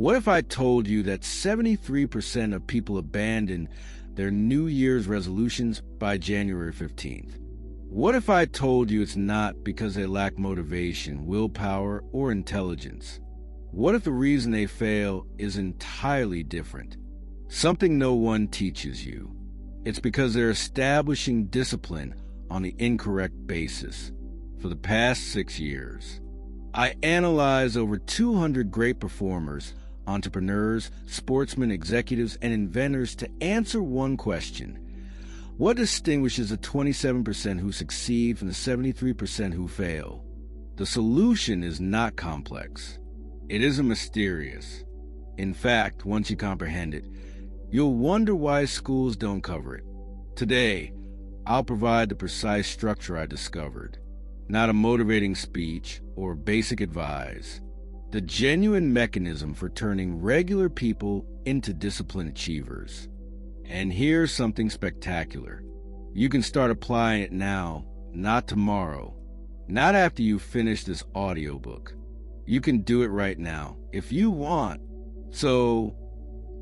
What if I told you that 73% of people abandon their New Year's resolutions by January 15th? What if I told you it's not because they lack motivation, willpower, or intelligence? What if the reason they fail is entirely different? Something no one teaches you. It's because they're establishing discipline on the incorrect basis. For the past 6 years, I analyzed over 200 great performers, entrepreneurs, sportsmen, executives, and inventors to answer one question. What distinguishes the 27% who succeed from the 73% who fail? The solution is not complex. It isn't mysterious. In fact, once you comprehend it, you'll wonder why schools don't cover it. Today, I'll provide the precise structure I discovered, not a motivating speech or basic advice. The genuine mechanism for turning regular people into disciplined achievers. And here's something spectacular. You can start applying it now, not tomorrow, not after you finish this audiobook. You can do it right now, if you want. So,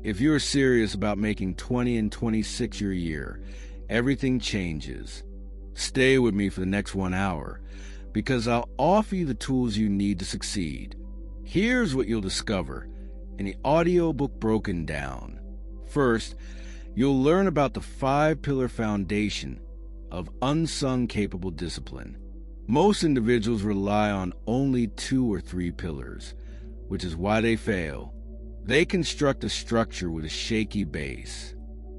if you're serious about making 20 and 26 your year, everything changes. Stay with me for the next 1 hour, because I'll offer you the tools you need to succeed. Here's what you'll discover in the audiobook broken down. First, you'll learn about the 5-pillar foundation of unsung capable discipline. Most individuals rely on only 2 or 3 pillars, which is why they fail. They construct a structure with a shaky base.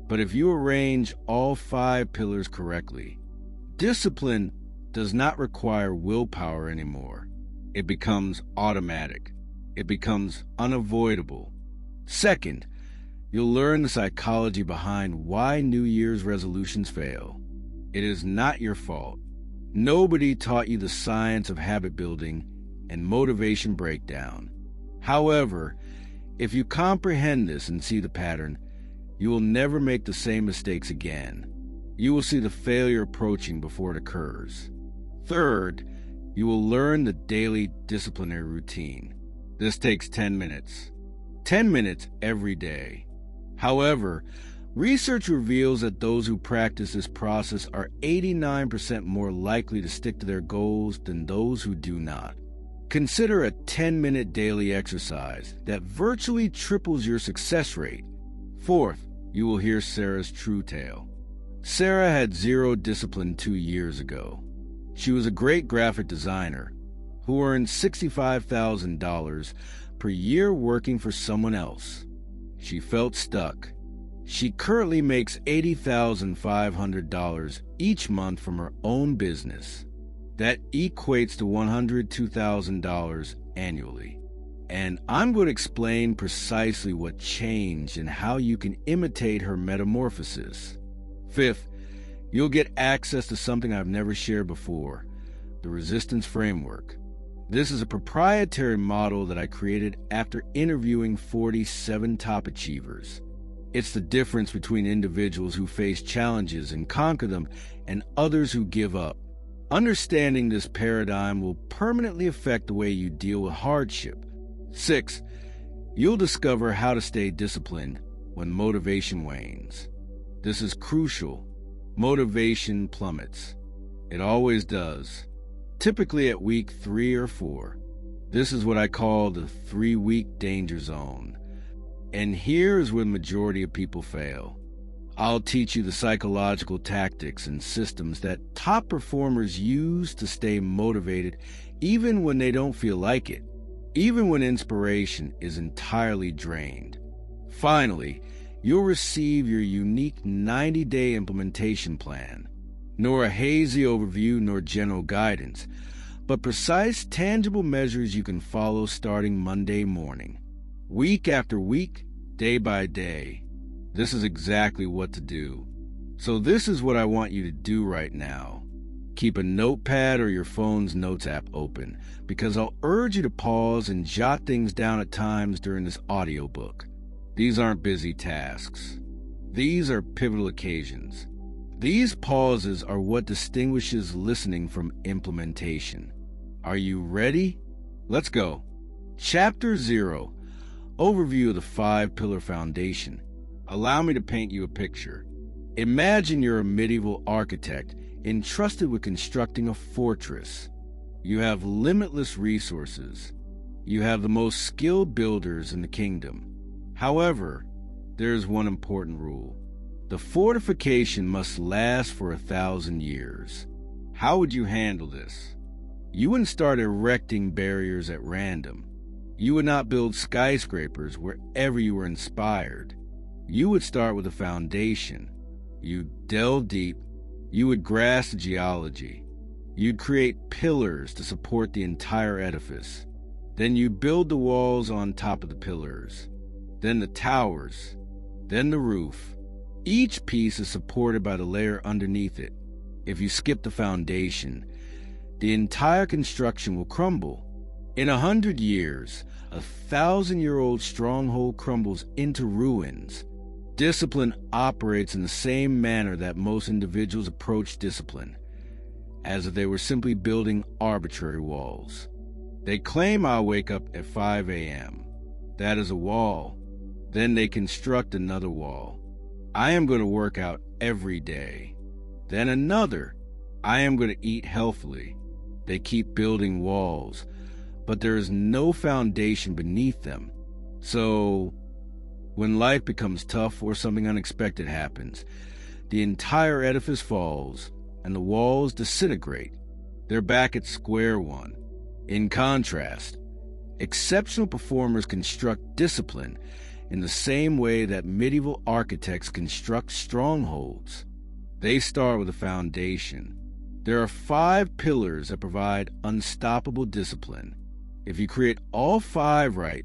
But if you arrange all 5 pillars correctly, discipline does not require willpower anymore. It becomes automatic. It becomes unavoidable. Second, you'll learn the psychology behind why New Year's resolutions fail. It is not your fault. Nobody taught you the science of habit building and motivation breakdown. However, if you comprehend this and see the pattern, you will never make the same mistakes again. You will see the failure approaching before it occurs. Third, you will learn the daily disciplinary routine. This takes 10 minutes. 10 minutes every day. However, research reveals that those who practice this process are 89% more likely to stick to their goals than those who do not. Consider a 10-minute daily exercise that virtually triples your success rate. Fourth, you will hear Sarah's true tale. Sarah had 0 discipline 2 years ago. She was a great graphic designer who earned $65,000 per year working for someone else. She felt stuck. She currently makes $80,500 each month from her own business. That equates to $102,000 annually. And I'm going to explain precisely what changed and how you can imitate her metamorphosis. Fifth, you'll get access to something I've never shared before, the resistance framework. This is a proprietary model that I created after interviewing 47 top achievers. It's the difference between individuals who face challenges and conquer them and others who give up. Understanding this paradigm will permanently affect the way you deal with hardship. 6, you'll discover how to stay disciplined when motivation wanes. This is crucial. Motivation plummets. It always does. Typically at week 3 or 4. This is what I call the 3-week danger zone. And here is where the majority of people fail. I'll teach you the psychological tactics and systems that top performers use to stay motivated even when they don't feel like it, even when inspiration is entirely drained. Finally, you'll receive your unique 90-day implementation plan. Nor a hazy overview nor general guidance, but precise, tangible measures you can follow starting Monday morning. Week after week, day by day. This is exactly what to do. So this is what I want you to do right now. Keep a notepad or your phone's notes app open, because I'll urge you to pause and jot things down at times during this audiobook. These aren't busy tasks. These are pivotal occasions. These pauses are what distinguishes listening from implementation. Are you ready? Let's go. Chapter 0. Overview of the 5-pillar foundation. Allow me to paint you a picture. Imagine you're a medieval architect entrusted with constructing a fortress. You have limitless resources. You have the most skilled builders in the kingdom. However, there's one important rule. The fortification must last for 1,000 years. How would you handle this? You wouldn't start erecting barriers at random. You would not build skyscrapers wherever you were inspired. You would start with a foundation. You'd delve deep. You would grasp the geology. You'd create pillars to support the entire edifice. Then you'd build the walls on top of the pillars. Then the towers. Then the roof. Each piece is supported by the layer underneath it. If you skip the foundation, the entire construction will crumble. In 100 years, a 1,000-year-old stronghold crumbles into ruins. Discipline operates in the same manner that most individuals approach discipline, as if they were simply building arbitrary walls. They claim I'll wake up at 5 a.m. That is a wall. Then they construct another wall. I am going to work out every day. Then another. I am going to eat healthily. They keep building walls, but there is no foundation beneath them. So, when life becomes tough or something unexpected happens, the entire edifice falls and the walls disintegrate. They're back at square one. In contrast, exceptional performers construct discipline in the same way that medieval architects construct strongholds. They start with a foundation. There are 5 pillars that provide unstoppable discipline. If you create all 5 right,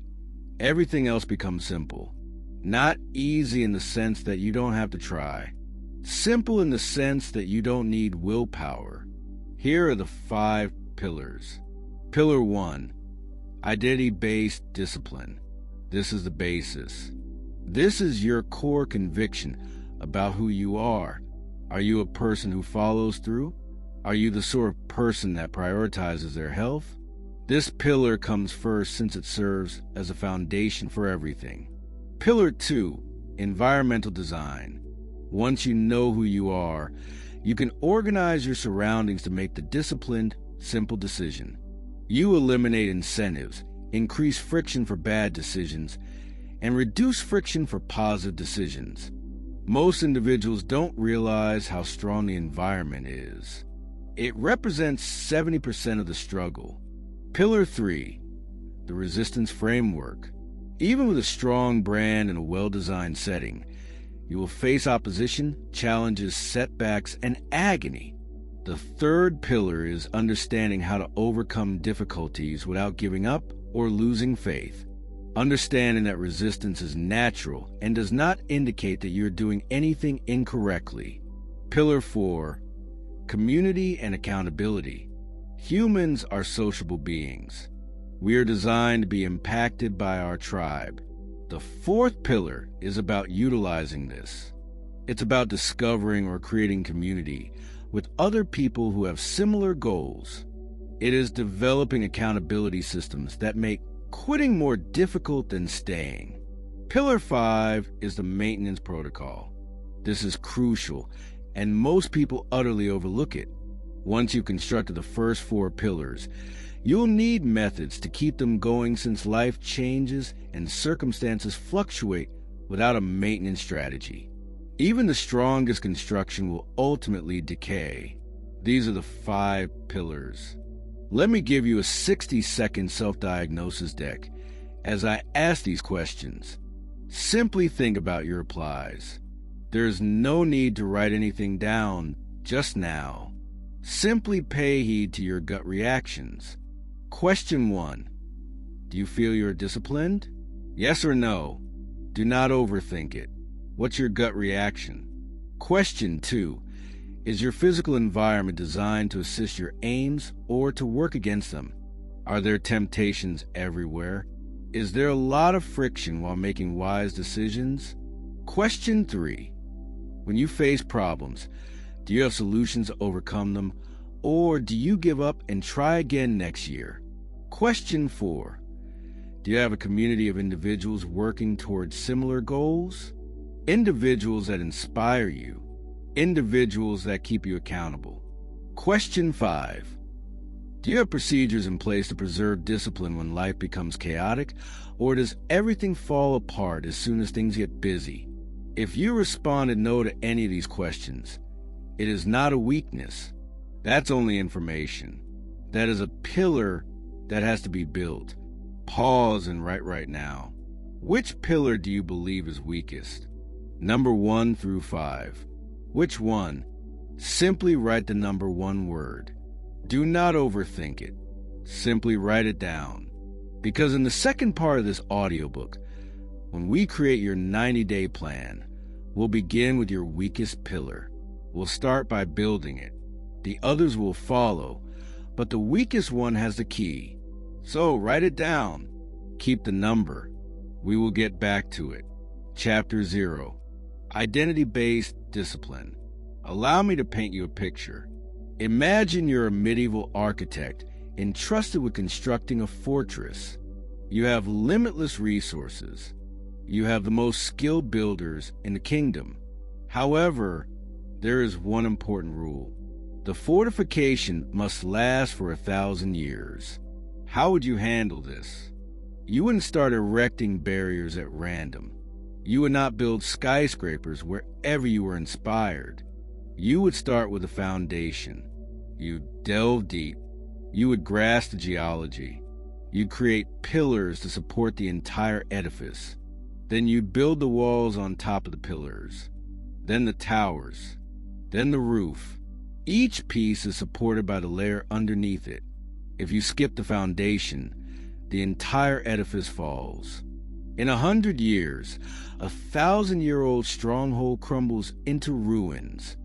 everything else becomes simple. Not easy in the sense that you don't have to try. Simple in the sense that you don't need willpower. Here are the 5 pillars. Pillar 1, identity-based discipline. This is the basis. This is your core conviction about who you are. Are you a person who follows through? Are you the sort of person that prioritizes their health? This pillar comes first since it serves as a foundation for everything. Pillar 2, environmental design. Once you know who you are, you can organize your surroundings to make the disciplined, simple decision. You eliminate incentives, increase friction for bad decisions, and reduce friction for positive decisions. Most individuals don't realize how strong the environment is. It represents 70% of the struggle. Pillar 3, the resistance framework. Even with a strong brand and a well-designed setting, you will face opposition, challenges, setbacks, and agony. The 3rd pillar is understanding how to overcome difficulties without giving up or losing faith. Understanding that resistance is natural and does not indicate that you're doing anything incorrectly. Pillar 4, community and accountability. Humans are sociable beings. We are designed to be impacted by our tribe. The 4th pillar is about utilizing this. It's about discovering or creating community with other people who have similar goals. It is developing accountability systems that make quitting more difficult than staying. Pillar 5 is the maintenance protocol. This is crucial, and most people utterly overlook it. Once you've constructed the first 4 pillars, you'll need methods to keep them going since life changes and circumstances fluctuate without a maintenance strategy. Even the strongest construction will ultimately decay. These are the 5 pillars. Let me give you a 60-second self-diagnosis deck as I ask these questions. Simply think about your replies. There's no need to write anything down just now. Simply pay heed to your gut reactions. Question 1. Do you feel you're disciplined? Yes or no? Do not overthink it. What's your gut reaction? Question 2. Is your physical environment designed to assist your aims or to work against them? Are there temptations everywhere? Is there a lot of friction while making wise decisions? Question 3. When you face problems, do you have solutions to overcome them, or do you give up and try again next year? Question 4. Do you have a community of individuals working towards similar goals? Individuals that inspire you. Individuals that keep you accountable. Question 5. Do you have procedures in place to preserve discipline when life becomes chaotic, or does everything fall apart as soon as things get busy? If you responded no to any of these questions, it is not a weakness. That's only information. That is a pillar that has to be built. Pause and write right now. Which pillar do you believe is weakest? Number 1 through 5. Which one? Simply write the number 1 word. Do not overthink it. Simply write it down. Because in the second part of this audiobook, when we create your 90-day plan, we'll begin with your weakest pillar. We'll start by building it. The others will follow, but the weakest one has the key. So write it down. Keep the number. We will get back to it. Chapter 0. Identity-based discipline. Allow me to paint you a picture. Imagine you're a medieval architect entrusted with constructing a fortress. You have limitless resources. You have the most skilled builders in the kingdom. However, there is one important rule. The fortification must last for 1,000 years. How would you handle this? You wouldn't start erecting barriers at random. You would not build skyscrapers wherever you were inspired. You would start with a foundation. You'd delve deep. You would grasp the geology. You'd create pillars to support the entire edifice. Then you'd build the walls on top of the pillars. Then the towers. Then the roof. Each piece is supported by the layer underneath it. If you skip the foundation, the entire edifice falls. In 100 years, a 1,000-year-old stronghold crumbles into ruins.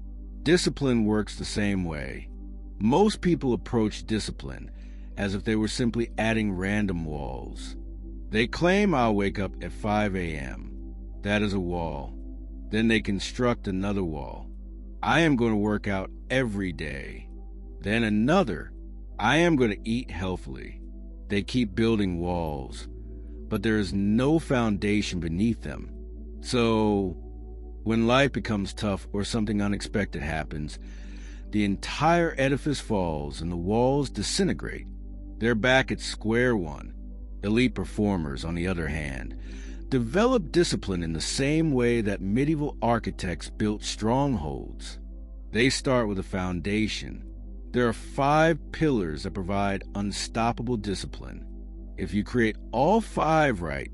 Discipline works the same way. Most people approach discipline as if they were simply adding random walls. They claim I'll wake up at 5 a.m. That is a wall. Then they construct another wall. I am going to work out every day. Then another. I am going to eat healthily. They keep building walls, but there is no foundation beneath them. So, when life becomes tough or something unexpected happens, the entire edifice falls and the walls disintegrate. They're back at square one. Elite performers, on the other hand, develop discipline in the same way that medieval architects built strongholds. They start with a foundation. There are 5 pillars that provide unstoppable discipline. If you create all 5 right,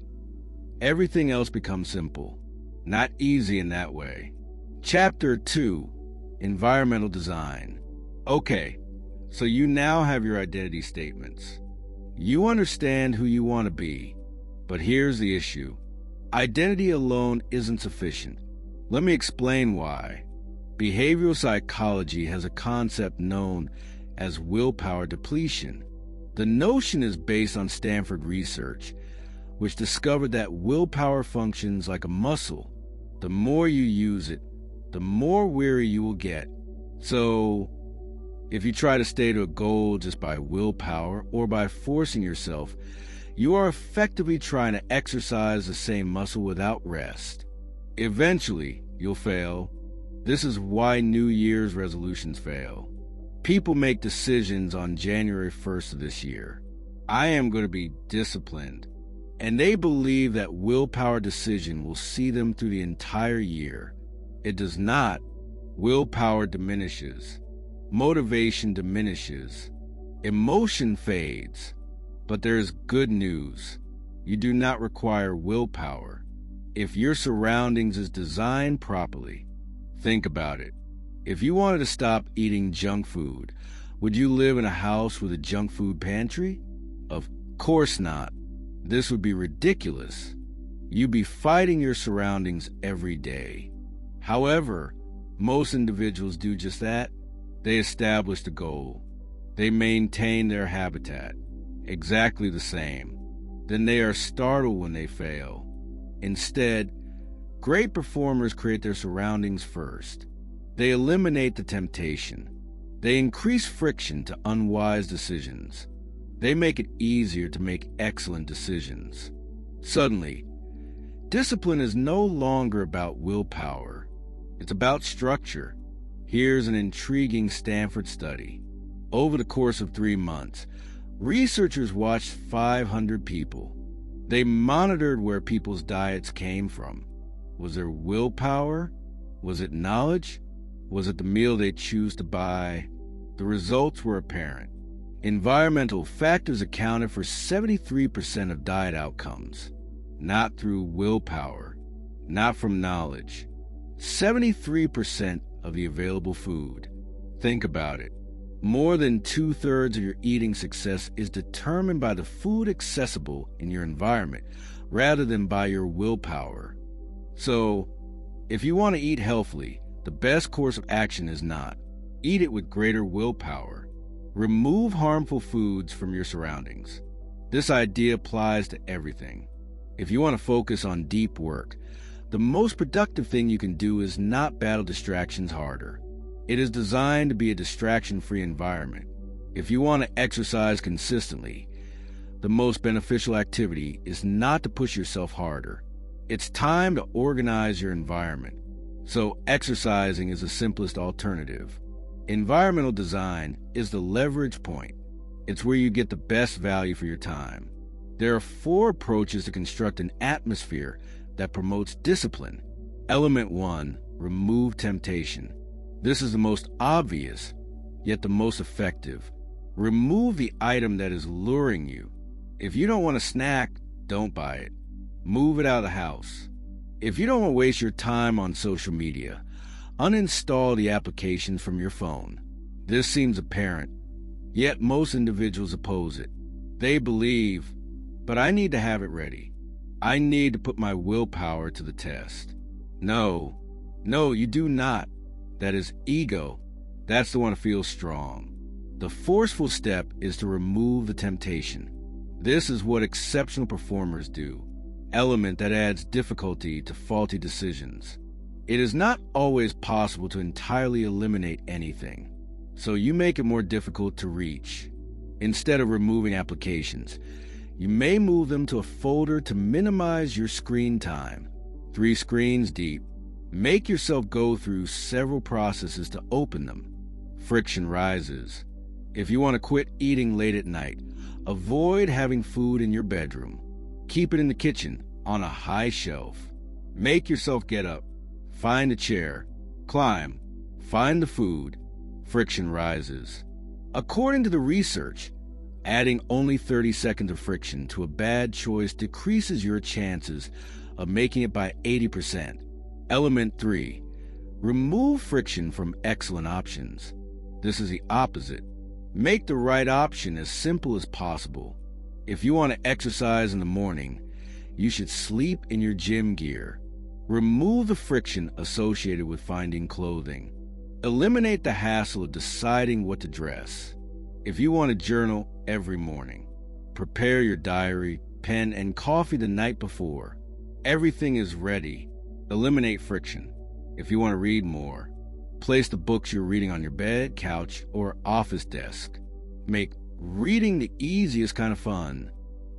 everything else becomes simple. Not easy in that way. Chapter 2. Environmental Design. Okay, so you now have your identity statements. You understand who you want to be, but here's the issue. Identity alone isn't sufficient. Let me explain why. Behavioral psychology has a concept known as willpower depletion. The notion is based on Stanford research, which discovered that willpower functions like a muscle. The more you use it, the more weary you will get. So, if you try to stay to a goal just by willpower or by forcing yourself, you are effectively trying to exercise the same muscle without rest. Eventually, you'll fail. This is why New Year's resolutions fail. People make decisions on January 1st of this year. I am going to be disciplined. And they believe that willpower decision will see them through the entire year. It does not. Willpower diminishes. Motivation diminishes. Emotion fades. But there is good news. You do not require willpower. If your surroundings is designed properly, think about it. If you wanted to stop eating junk food, would you live in a house with a junk food pantry? Of course not. This would be ridiculous. You'd be fighting your surroundings every day. However, most individuals do just that. They establish the goal. They maintain their habitat. Exactly the same. Then they are startled when they fail. Instead, great performers create their surroundings first. They eliminate the temptation. They increase friction to unwise decisions. They make it easier to make excellent decisions. Suddenly, discipline is no longer about willpower. It's about structure. Here's an intriguing Stanford study. Over the course of 3 months, researchers watched 500 people. They monitored where people's diets came from. Was there willpower? Was it knowledge? Was it the meal they choose to buy? The results were apparent. Environmental factors accounted for 73% of diet outcomes. Not through willpower, not from knowledge. 73% of the available food. Think about it. More than 2/3 of your eating success is determined by the food accessible in your environment rather than by your willpower. So, if you want to eat healthily, the best course of action is not. Eat it with greater willpower. Remove harmful foods from your surroundings. This idea applies to everything. If you want to focus on deep work, the most productive thing you can do is not battle distractions harder. It is designed to be a distraction-free environment. If you want to exercise consistently, the most beneficial activity is not to push yourself harder. It's time to organize your environment. So exercising is the simplest alternative. Environmental design is the leverage point. It's where you get the best value for your time. There are 4 approaches to construct an atmosphere that promotes discipline. Element 1, remove temptation. This is the most obvious, yet the most effective. Remove the item that is luring you. If you don't want a snack, don't buy it. Move it out of the house. If you don't want to waste your time on social media, uninstall the applications from your phone. This seems apparent, yet most individuals oppose it. They believe, but I need to have it ready. I need to put my willpower to the test. No, you do not. That is ego. That's the one that feels strong. The forceful step is to remove the temptation. This is what exceptional performers do. Element that adds difficulty to faulty decisions. It is not always possible to entirely eliminate anything, so you make it more difficult to reach. Instead of removing applications, you may move them to a folder to minimize your screen time. 3 screens deep. Make yourself go through several processes to open them. Friction rises. If you want to quit eating late at night, avoid having food in your bedroom. Keep it in the kitchen, on a high shelf. Make yourself get up. Find a chair. Climb. Find the food. Friction rises. According to the research, adding only 30 seconds of friction to a bad choice decreases your chances of making it by 80%. Element 3. Remove friction from excellent options. This is the opposite. Make the right option as simple as possible. If you want to exercise in the morning, you should sleep in your gym gear. Remove the friction associated with finding clothing. Eliminate the hassle of deciding what to dress. If you want to journal every morning, prepare your diary, pen, and coffee the night before. Everything is ready. Eliminate friction. If you want to read more, place the books you're reading on your bed, couch, or office desk. Make reading the easiest kind of fun.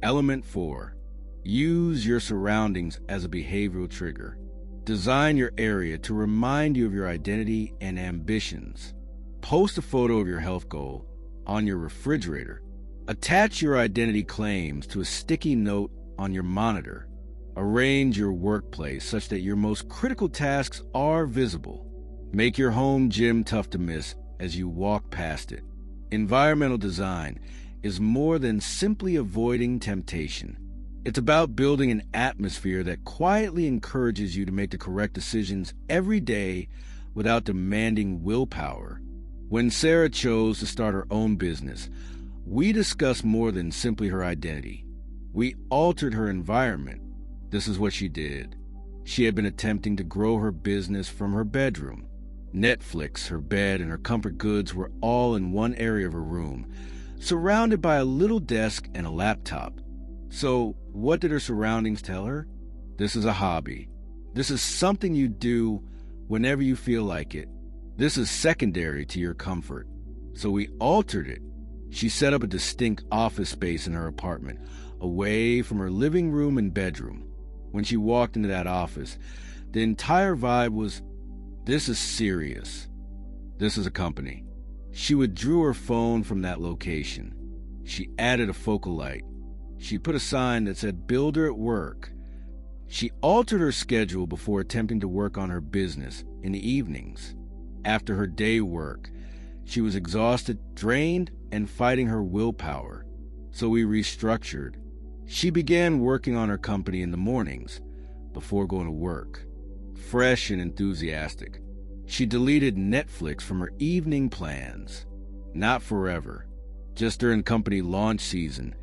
Element 4. Use your surroundings as a behavioral trigger. Design your area to remind you of your identity and ambitions. Post a photo of your health goal on your refrigerator. Attach your identity claims to a sticky note on your monitor. Arrange your workplace such that your most critical tasks are visible. Make your home gym tough to miss as you walk past it. Environmental design is more than simply avoiding temptation. It's about building an atmosphere that quietly encourages you to make the correct decisions every day without demanding willpower. When Sarah chose to start her own business, we discussed more than simply her identity. We altered her environment. This is what she did. She had been attempting to grow her business from her bedroom. Netflix, her bed, and her comfort goods were all in one area of her room, surrounded by a little desk and a laptop. So, what did her surroundings tell her? This is a hobby. This is something you do whenever you feel like it. This is secondary to your comfort. So we altered it. She set up a distinct office space in her apartment, away from her living room and bedroom. When she walked into that office, the entire vibe was, this is serious. This is a company. She withdrew her phone from that location. She added a focal light. She put a sign that said, "Builder at work." She altered her schedule before attempting to work on her business in the evenings. After her day work, she was exhausted, drained, and fighting her willpower. So we restructured. She began working on her company in the mornings before going to work. Fresh and enthusiastic, she deleted Netflix from her evening plans. Not forever. Just during company launch season,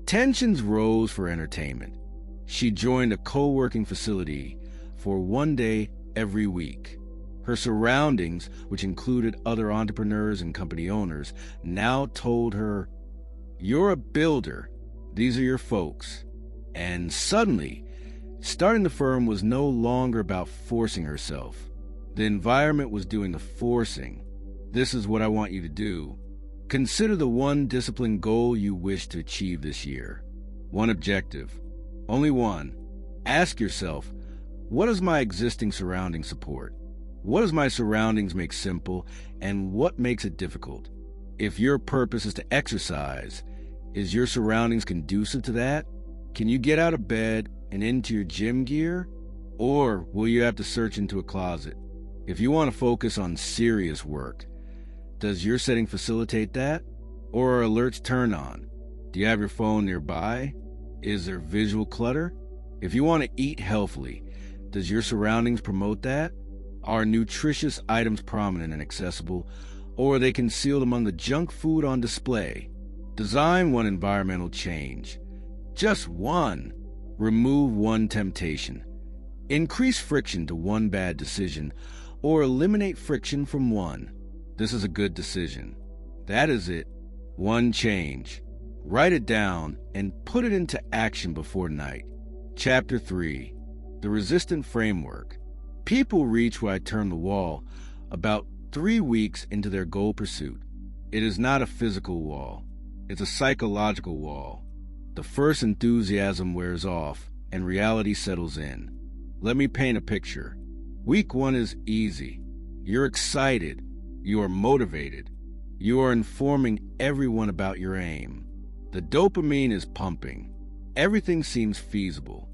tensions rose for entertainment. She joined a co-working facility for one day every week. Her surroundings, which included other entrepreneurs and company owners, now told her, "You're a builder. These are your folks." And suddenly, starting the firm was no longer about forcing herself. The environment was doing the forcing. This is what I want you to do. Consider the one discipline goal you wish to achieve this year. One objective. Only one. Ask yourself, what does my existing surroundings support? What does my surroundings make simple, and what makes it difficult? If your purpose is to exercise, is your surroundings conducive to that? Can you get out of bed and into your gym gear? Or will you have to search into a closet? If you want to focus on serious work, does your setting facilitate that? Or are alerts turned on? Do you have your phone nearby? Is there visual clutter? If you want to eat healthily, does your surroundings promote that? Are nutritious items prominent and accessible, or are they concealed among the junk food on display? Design one environmental change. Just one. Remove one temptation. Increase friction to one bad decision, or eliminate friction from one. This is a good decision. That is it. One change. Write it down and put it into action before night. Chapter 3. The Resistant Framework. People reach what I term the wall about 3 weeks into their goal pursuit. It is not a physical wall. It's a psychological wall. The first enthusiasm wears off and reality settles in. Let me paint a picture. Week 1 is easy. You're excited. You are motivated. You are informing everyone about your aim. The dopamine is pumping. Everything seems feasible.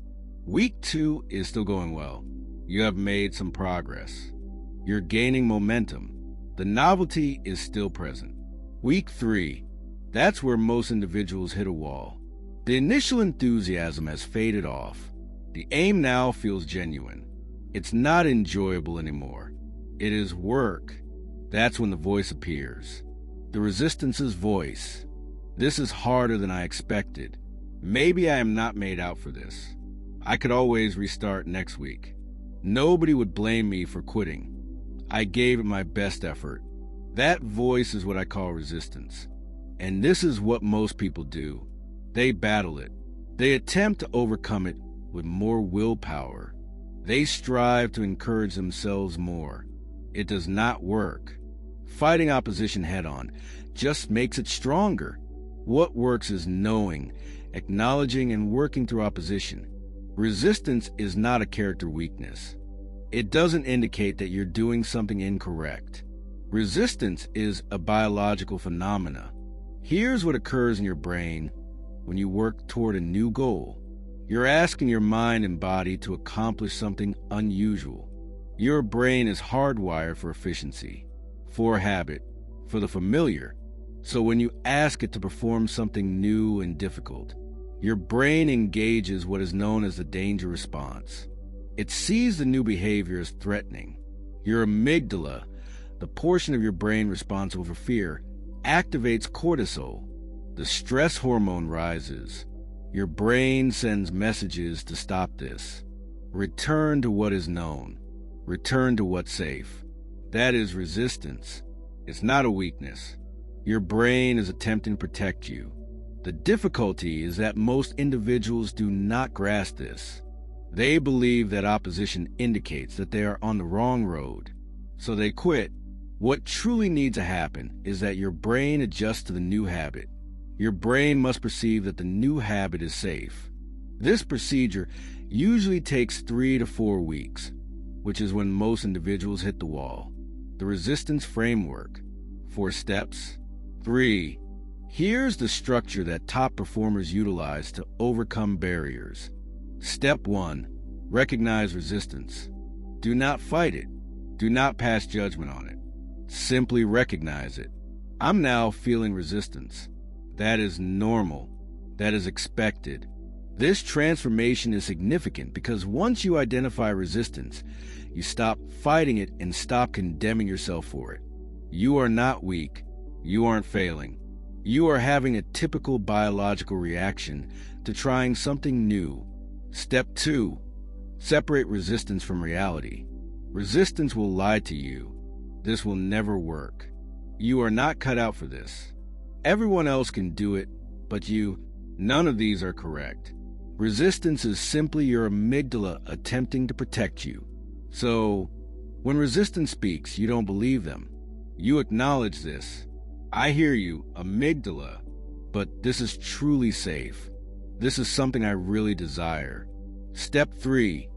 Week 2 is still going well. You have made some progress. You're gaining momentum. The novelty is still present. Week 3, that's where most individuals hit a wall. The initial enthusiasm has faded off. The aim now feels genuine. It's not enjoyable anymore. It is work. That's when the voice appears. The resistance's voice. This is harder than I expected. Maybe I am not made out for this. I could always restart next week. Nobody would blame me for quitting. I gave it my best effort. That voice is what I call resistance. And this is what most people do. They battle it. They attempt to overcome it with more willpower. They strive to encourage themselves more. It does not work. Fighting opposition head-on just makes it stronger. What works is knowing, acknowledging, and working through opposition. Resistance is not a character weakness. It doesn't indicate that you're doing something incorrect. Resistance is a biological phenomena. Here's what occurs in your brain when you work toward a new goal. You're asking your mind and body to accomplish something unusual. Your brain is hardwired for efficiency, for habit, for the familiar. So when you ask it to perform something new and difficult, your brain engages what is known as the danger response. It sees the new behavior as threatening. Your amygdala, the portion of your brain responsible for fear, activates cortisol. The stress hormone rises. Your brain sends messages to stop this. Return to what is known. Return to what's safe. That is resistance. It's not a weakness. Your brain is attempting to protect you. The difficulty is that most individuals do not grasp this. They believe that opposition indicates that they are on the wrong road. So they quit. What truly needs to happen is that your brain adjusts to the new habit. Your brain must perceive that the new habit is safe. This procedure usually takes 3 to 4 weeks, which is when most individuals hit the wall. The resistance framework. 4 steps. 3. Here's the structure that top performers utilize to overcome barriers. Step 1. Recognize resistance. Do not fight it. Do not pass judgment on it. Simply recognize it. I'm now feeling resistance. That is normal. That is expected. This transformation is significant because once you identify resistance, you stop fighting it and stop condemning yourself for it. You are not weak. You aren't failing. You are having a typical biological reaction to trying something new. Step 2. Separate resistance from reality. Resistance will lie to you. This will never work. You are not cut out for this. Everyone else can do it, but you. None of these are correct. Resistance is simply your amygdala attempting to protect you. So, when resistance speaks, you don't believe them. You acknowledge this. I hear you, amygdala, but this is truly safe. This is something I really desire. Step 3.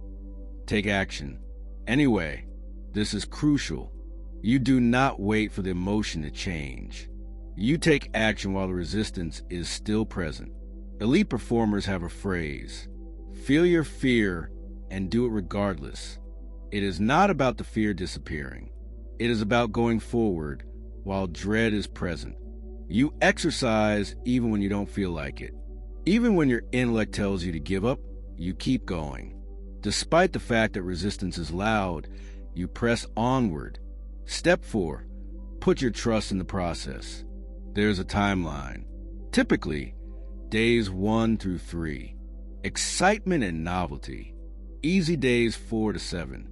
Take action. Anyway, this is crucial. You do not wait for the emotion to change. You take action while the resistance is still present. Elite performers have a phrase: feel your fear and do it regardless. It is not about the fear disappearing. It is about going forward while dread is present. You exercise even when you don't feel like it. Even when your intellect tells you to give up, you keep going. Despite the fact that resistance is loud, you press onward. Step 4. Put your trust in the process. There's a timeline. Typically, days 1 through 3. Excitement and novelty. Easy days 4 to 7.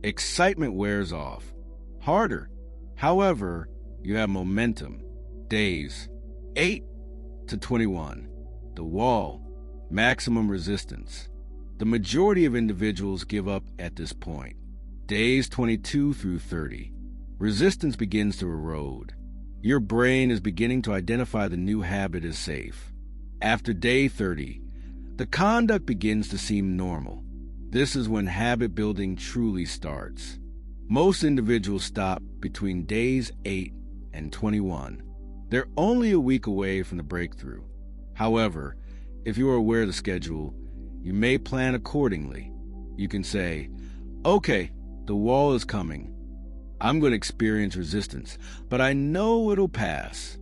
Excitement wears off. Harder. However, you have momentum. Days 8 to 21. The wall. Maximum resistance. The majority of individuals give up at this point. Days 22 through 30. Resistance begins to erode. Your brain is beginning to identify the new habit as safe. After day 30, the conduct begins to seem normal. This is when habit building truly starts. Most individuals stop between days 8 and 21. They're only a week away from the breakthrough. However, if you are aware of the schedule, you may plan accordingly. You can say, okay, the wall is coming. I'm going to experience resistance, but I know it'll pass.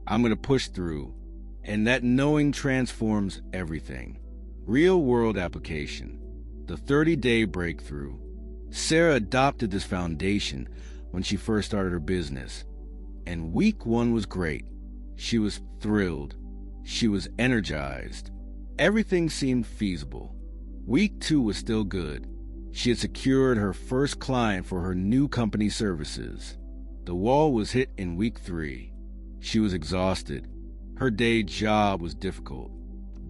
I'm going to push through. And that knowing transforms everything. Real-world application. The 30-day breakthrough. Sarah adopted this foundation when she first started her business. And week 1 was great. She was thrilled. She was energized. Everything seemed feasible. Week 2 was still good. She had secured her first client for her new company services. The wall was hit in week 3. She was exhausted. Her day job was difficult.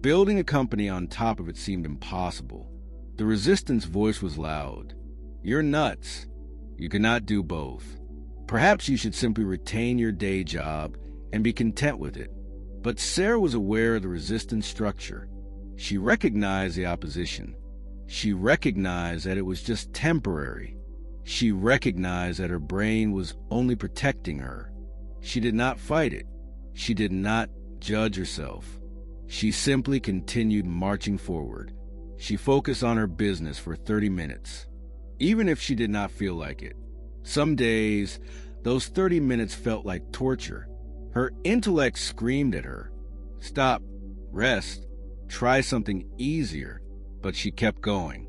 Building a company on top of it seemed impossible. The resistance voice was loud. You're nuts. You cannot do both. Perhaps you should simply retain your day job and be content with it. But Sarah was aware of the resistance structure. She recognized the opposition. She recognized that it was just temporary. She recognized that her brain was only protecting her. She did not fight it. She did not judge herself. She simply continued marching forward. She focused on her business for 30 minutes, even if she did not feel like it. Some days, those 30 minutes felt like torture. Her intellect screamed at her, "Stop, rest, try something easier," but she kept going.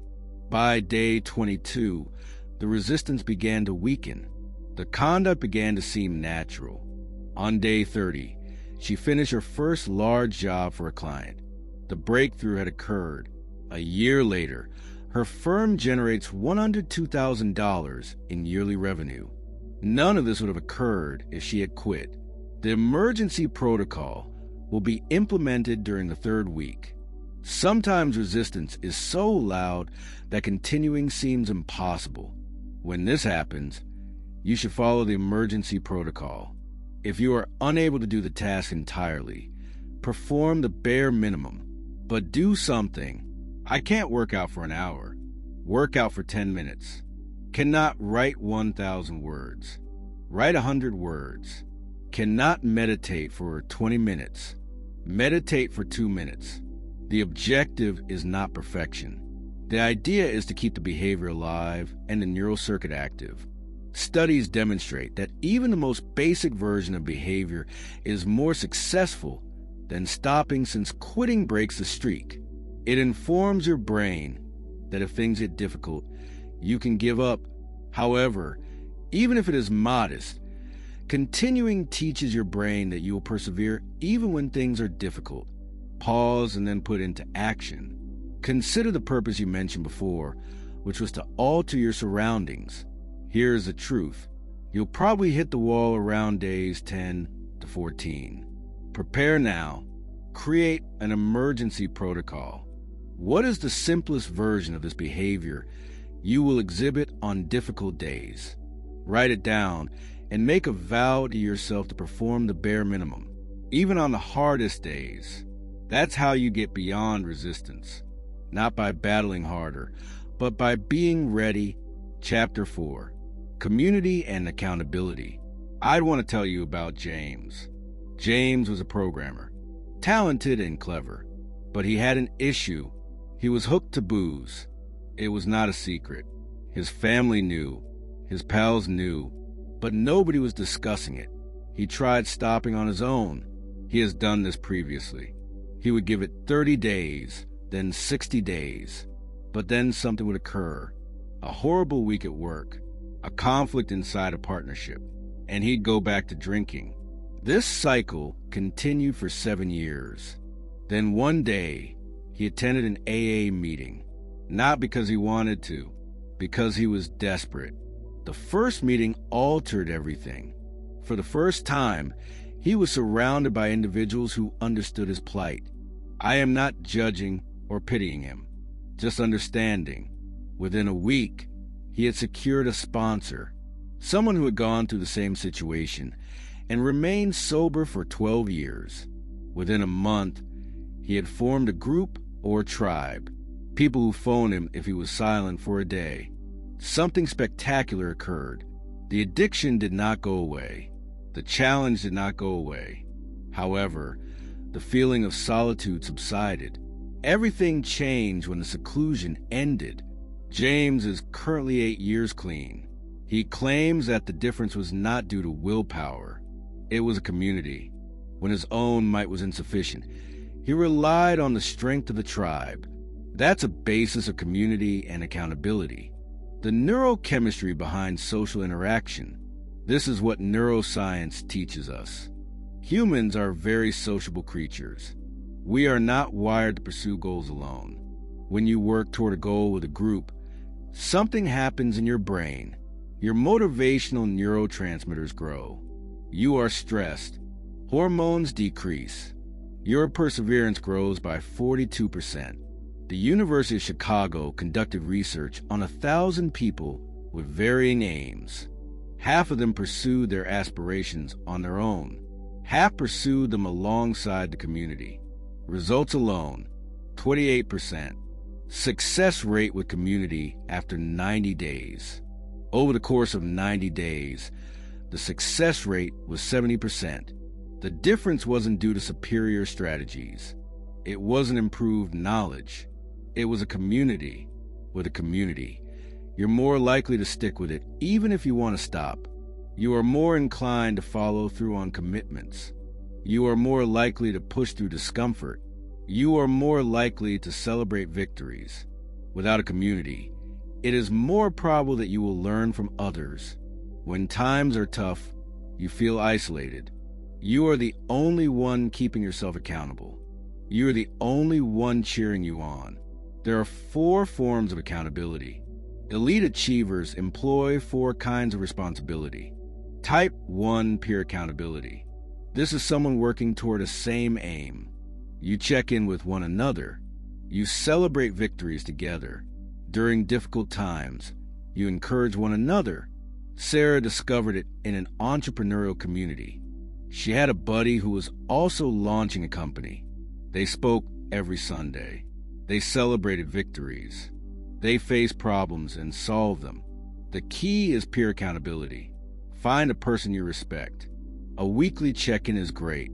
By day 22, the resistance began to weaken. The conduct began to seem natural. On day 30, she finished her first large job for a client. The breakthrough had occurred. A year later, her firm generates $102,000 in yearly revenue. None of this would have occurred if she had quit. The emergency protocol will be implemented during the 3rd week. Sometimes resistance is so loud that continuing seems impossible. When this happens, You should follow the emergency protocol. If you are unable to do the task entirely, perform the bare minimum, but do something. I can't work out for an hour. Work out for 10 minutes. Cannot write 1,000 words. Write 100 words. Cannot meditate for 20 minutes. Meditate for 2 minutes. The objective is not perfection. The idea is to keep the behavior alive and the neural circuit active. Studies demonstrate that even the most basic version of behavior is more successful than stopping, since quitting breaks the streak. It informs your brain that if things get difficult, you can give up. However, even if it is modest, continuing teaches your brain that you will persevere even when things are difficult. Pause and then put into action. Consider the purpose you mentioned before, which was to alter your surroundings. Here's the truth. You'll probably hit the wall around days 10 to 14. Prepare now. Create an emergency protocol. What is the simplest version of this behavior you will exhibit on difficult days? Write it down and make a vow to yourself to perform the bare minimum, even on the hardest days. That's how you get beyond resistance. Not by battling harder, but by being ready. Chapter 4. Community and accountability. I'd want to tell you about James. James was a programmer, talented and clever, but he had an issue. He was hooked to booze. It was not a secret. His family knew. His pals knew. But nobody was discussing it. He tried stopping on his own. He has done this previously. He would give it 30 days, then 60 days. But then something would occur. A horrible week at work. A conflict inside a partnership. And he'd go back to drinking. This cycle continued for 7 years. Then one day, he attended an AA meeting. Not because he wanted to, because he was desperate. The first meeting altered everything. For the first time, he was surrounded by individuals who understood his plight. I am not judging or pitying him, just understanding. Within a week, he had secured a sponsor, someone who had gone through the same situation and remained sober for 12 years. Within a month, he had formed a group or tribe, people who phoned him if he was silent for a day. Something spectacular occurred. The addiction did not go away. The challenge did not go away. However, the feeling of solitude subsided. Everything changed when the seclusion ended. James is currently 8 years clean. He claims that the difference was not due to willpower. It was a community. When his own might was insufficient, he relied on the strength of the tribe. That's a basis of community and accountability. The neurochemistry behind social interaction. This is what neuroscience teaches us. Humans are very sociable creatures. We are not wired to pursue goals alone. When you work toward a goal with a group, something happens in your brain. Your motivational neurotransmitters grow. You are stressed. Hormones decrease. Your perseverance grows by 42%. The University of Chicago conducted research on 1,000 people with varying aims. Half of them pursued their aspirations on their own. Half pursued them alongside the community. Results alone, 28%. Success rate with community after 90 days. Over the course of 90 days, the success rate was 70%. The difference wasn't due to superior strategies. It wasn't improved knowledge. It was a community. With a community, you're more likely to stick with it even if you want to stop. You are more inclined to follow through on commitments. You are more likely to push through discomfort. You are more likely to celebrate victories. Without a community, it is more probable that you will learn from others. When times are tough, you feel isolated. You are the only one keeping yourself accountable. You are the only one cheering you on. There are 4 forms of accountability. Elite achievers employ 4 kinds of responsibility. Type 1 peer accountability. This is someone working toward a same aim. You check in with one another. You celebrate victories together. During difficult times, you encourage one another. Sarah discovered it in an entrepreneurial community. She had a buddy who was also launching a company. They spoke every Sunday. They celebrated victories. They faced problems and solved them. The key is peer accountability. Find a person you respect. A weekly check-in is great.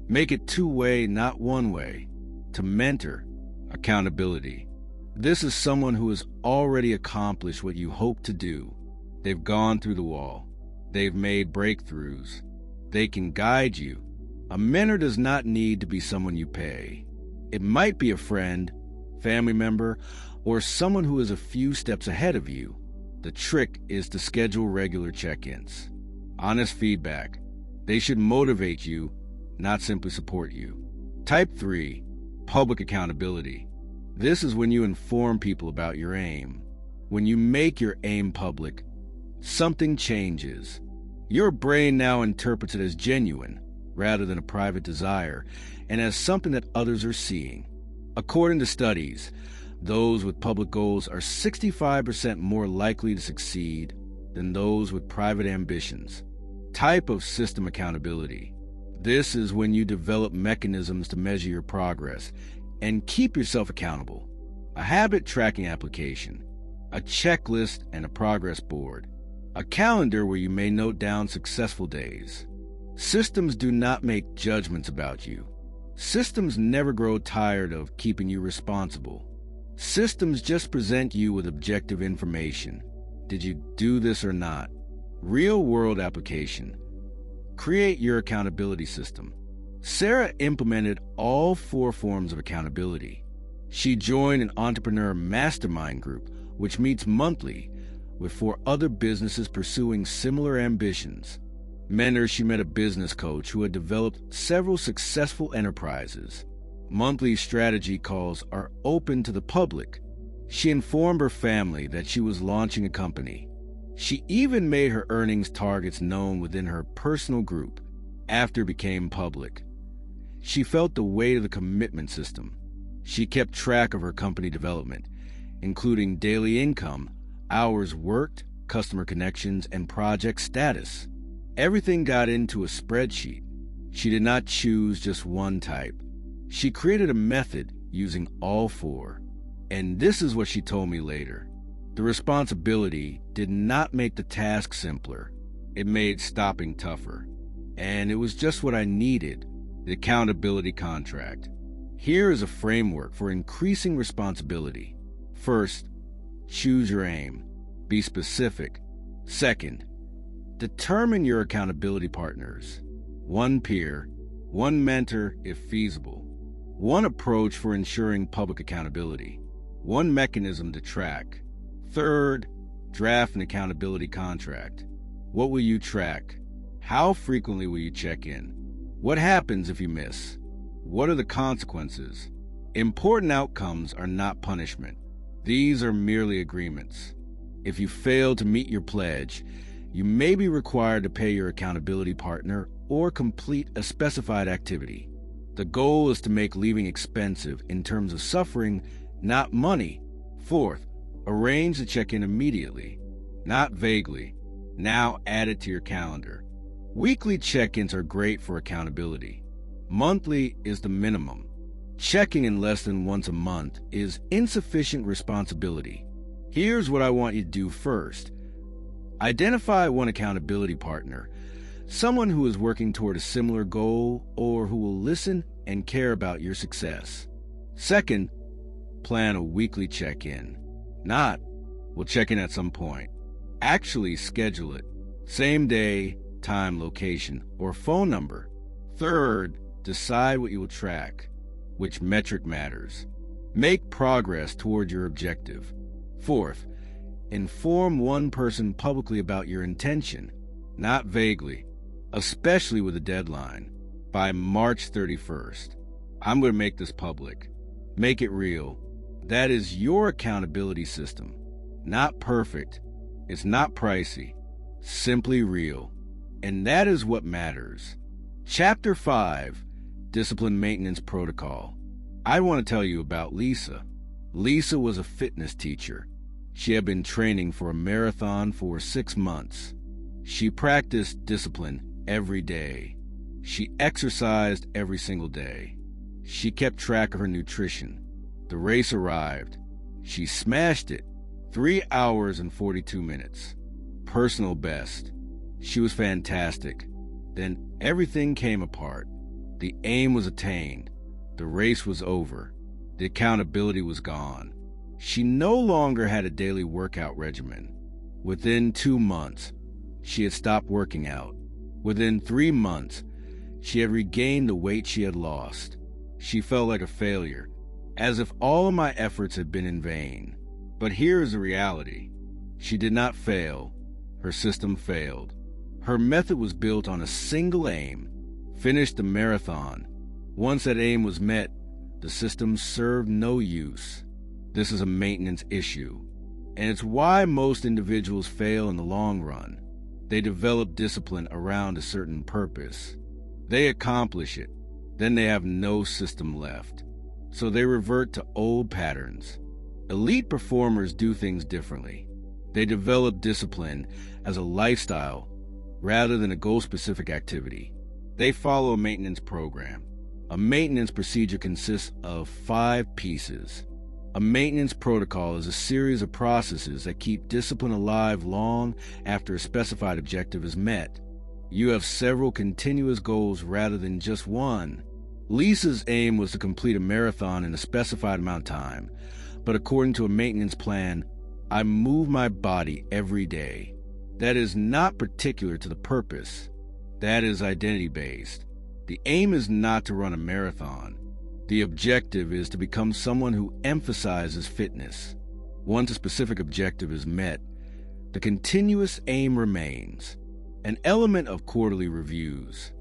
Make it two-way, not one-way. To mentor, accountability. This is someone who has already accomplished what you hope to do. They've gone through the wall. They've made breakthroughs. They can guide you. A mentor does not need to be someone you pay. It might be a friend, family member, or someone who is a few steps ahead of you. The trick is to schedule regular check-ins. Honest feedback. They should motivate you, not simply support you. Type 3, public accountability. This is when you inform people about your aim. When you make your aim public, something changes. Your brain now interprets it as genuine, rather than a private desire, and as something that others are seeing. According to studies, those with public goals are 65% more likely to succeed than those with private ambitions. Type of system accountability. This is when you develop mechanisms to measure your progress and keep yourself accountable. A habit tracking application, a checklist and a progress board, a calendar where you may note down successful days. Systems do not make judgments about you. Systems never grow tired of keeping you responsible. Systems just present you with objective information. Did you do this or not? Real-world application. Create your accountability system. Sarah implemented all 4 forms of accountability. She joined an entrepreneur mastermind group, which meets monthly, with 4 other businesses pursuing similar ambitions. Mentors, she met a business coach who had developed several successful enterprises. Monthly strategy calls are open to the public. She informed her family that she was launching a company. She even made her earnings targets known within her personal group after it became public. She felt the weight of the commitment system. She kept track of her company development, including daily income, hours worked, customer connections, and project status. Everything got into a spreadsheet. She did not choose just one type. She created a method using all 4. And this is what she told me later. The responsibility did not make the task simpler. It made stopping tougher. And it was just what I needed, the accountability contract. Here is a framework for increasing responsibility. First, choose your aim. Be specific. Second, determine your accountability partners. 1 peer, 1 mentor if feasible, 1 approach for ensuring public accountability, 1 mechanism to track. Third, draft an accountability contract. What will you track? How frequently will you check in? What happens if you miss? What are the consequences? Important outcomes are not punishment. These are merely agreements. If you fail to meet your pledge, you may be required to pay your accountability partner or complete a specified activity. The goal is to make leaving expensive in terms of suffering, not money. Fourth, arrange the check-in immediately, not vaguely. Now add it to your calendar. Weekly check-ins are great for accountability. Monthly is the minimum. Checking in less than once a month is insufficient responsibility. Here's what I want you to do first. Identify 1 accountability partner, someone who is working toward a similar goal or who will listen and care about your success. Second, plan a weekly check-in. Not, we'll check in at some point. Actually schedule it. Same day, time, location, or phone number. Third, decide what you will track, which metric matters. Make progress toward your objective. Fourth, inform 1 person publicly about your intention, not vaguely, especially with a deadline. By March 31st, I'm going to make this public. Make it real. That is your accountability system. Not perfect. It's not pricey. Simply real. And that is what matters. Chapter 5, Discipline Maintenance Protocol. I want to tell you about Lisa. Lisa was a fitness teacher. She had been training for a marathon for 6 months. She practiced discipline every day. She exercised every single day. She kept track of her nutrition. The race arrived. She smashed it. 3 hours and 42 minutes. Personal best. She was fantastic. Then everything came apart. The aim was attained. The race was over. The accountability was gone. She no longer had a daily workout regimen. Within 2 months, she had stopped working out. Within 3 months, she had regained the weight she had lost. She felt like a failure, as if all of my efforts had been in vain. But here is the reality. She did not fail. Her system failed. Her method was built on a single aim: finish the marathon. Once that aim was met, the system served no use. This is a maintenance issue, and it's why most individuals fail in the long run. They develop discipline around a certain purpose. They accomplish it, then they have no system left. So they revert to old patterns. Elite performers do things differently. They develop discipline as a lifestyle rather than a goal-specific activity. They follow a maintenance program. A maintenance procedure consists of 5 pieces. A maintenance protocol is a series of processes that keep discipline alive long after a specified objective is met. You have several continuous goals rather than just one. Lisa's aim was to complete a marathon in a specified amount of time, but according to a maintenance plan, I move my body every day. That is not particular to the purpose. That is identity-based. The aim is not to run a marathon. The objective is to become someone who emphasizes fitness. Once a specific objective is met, the continuous aim remains. An element of quarterly reviews.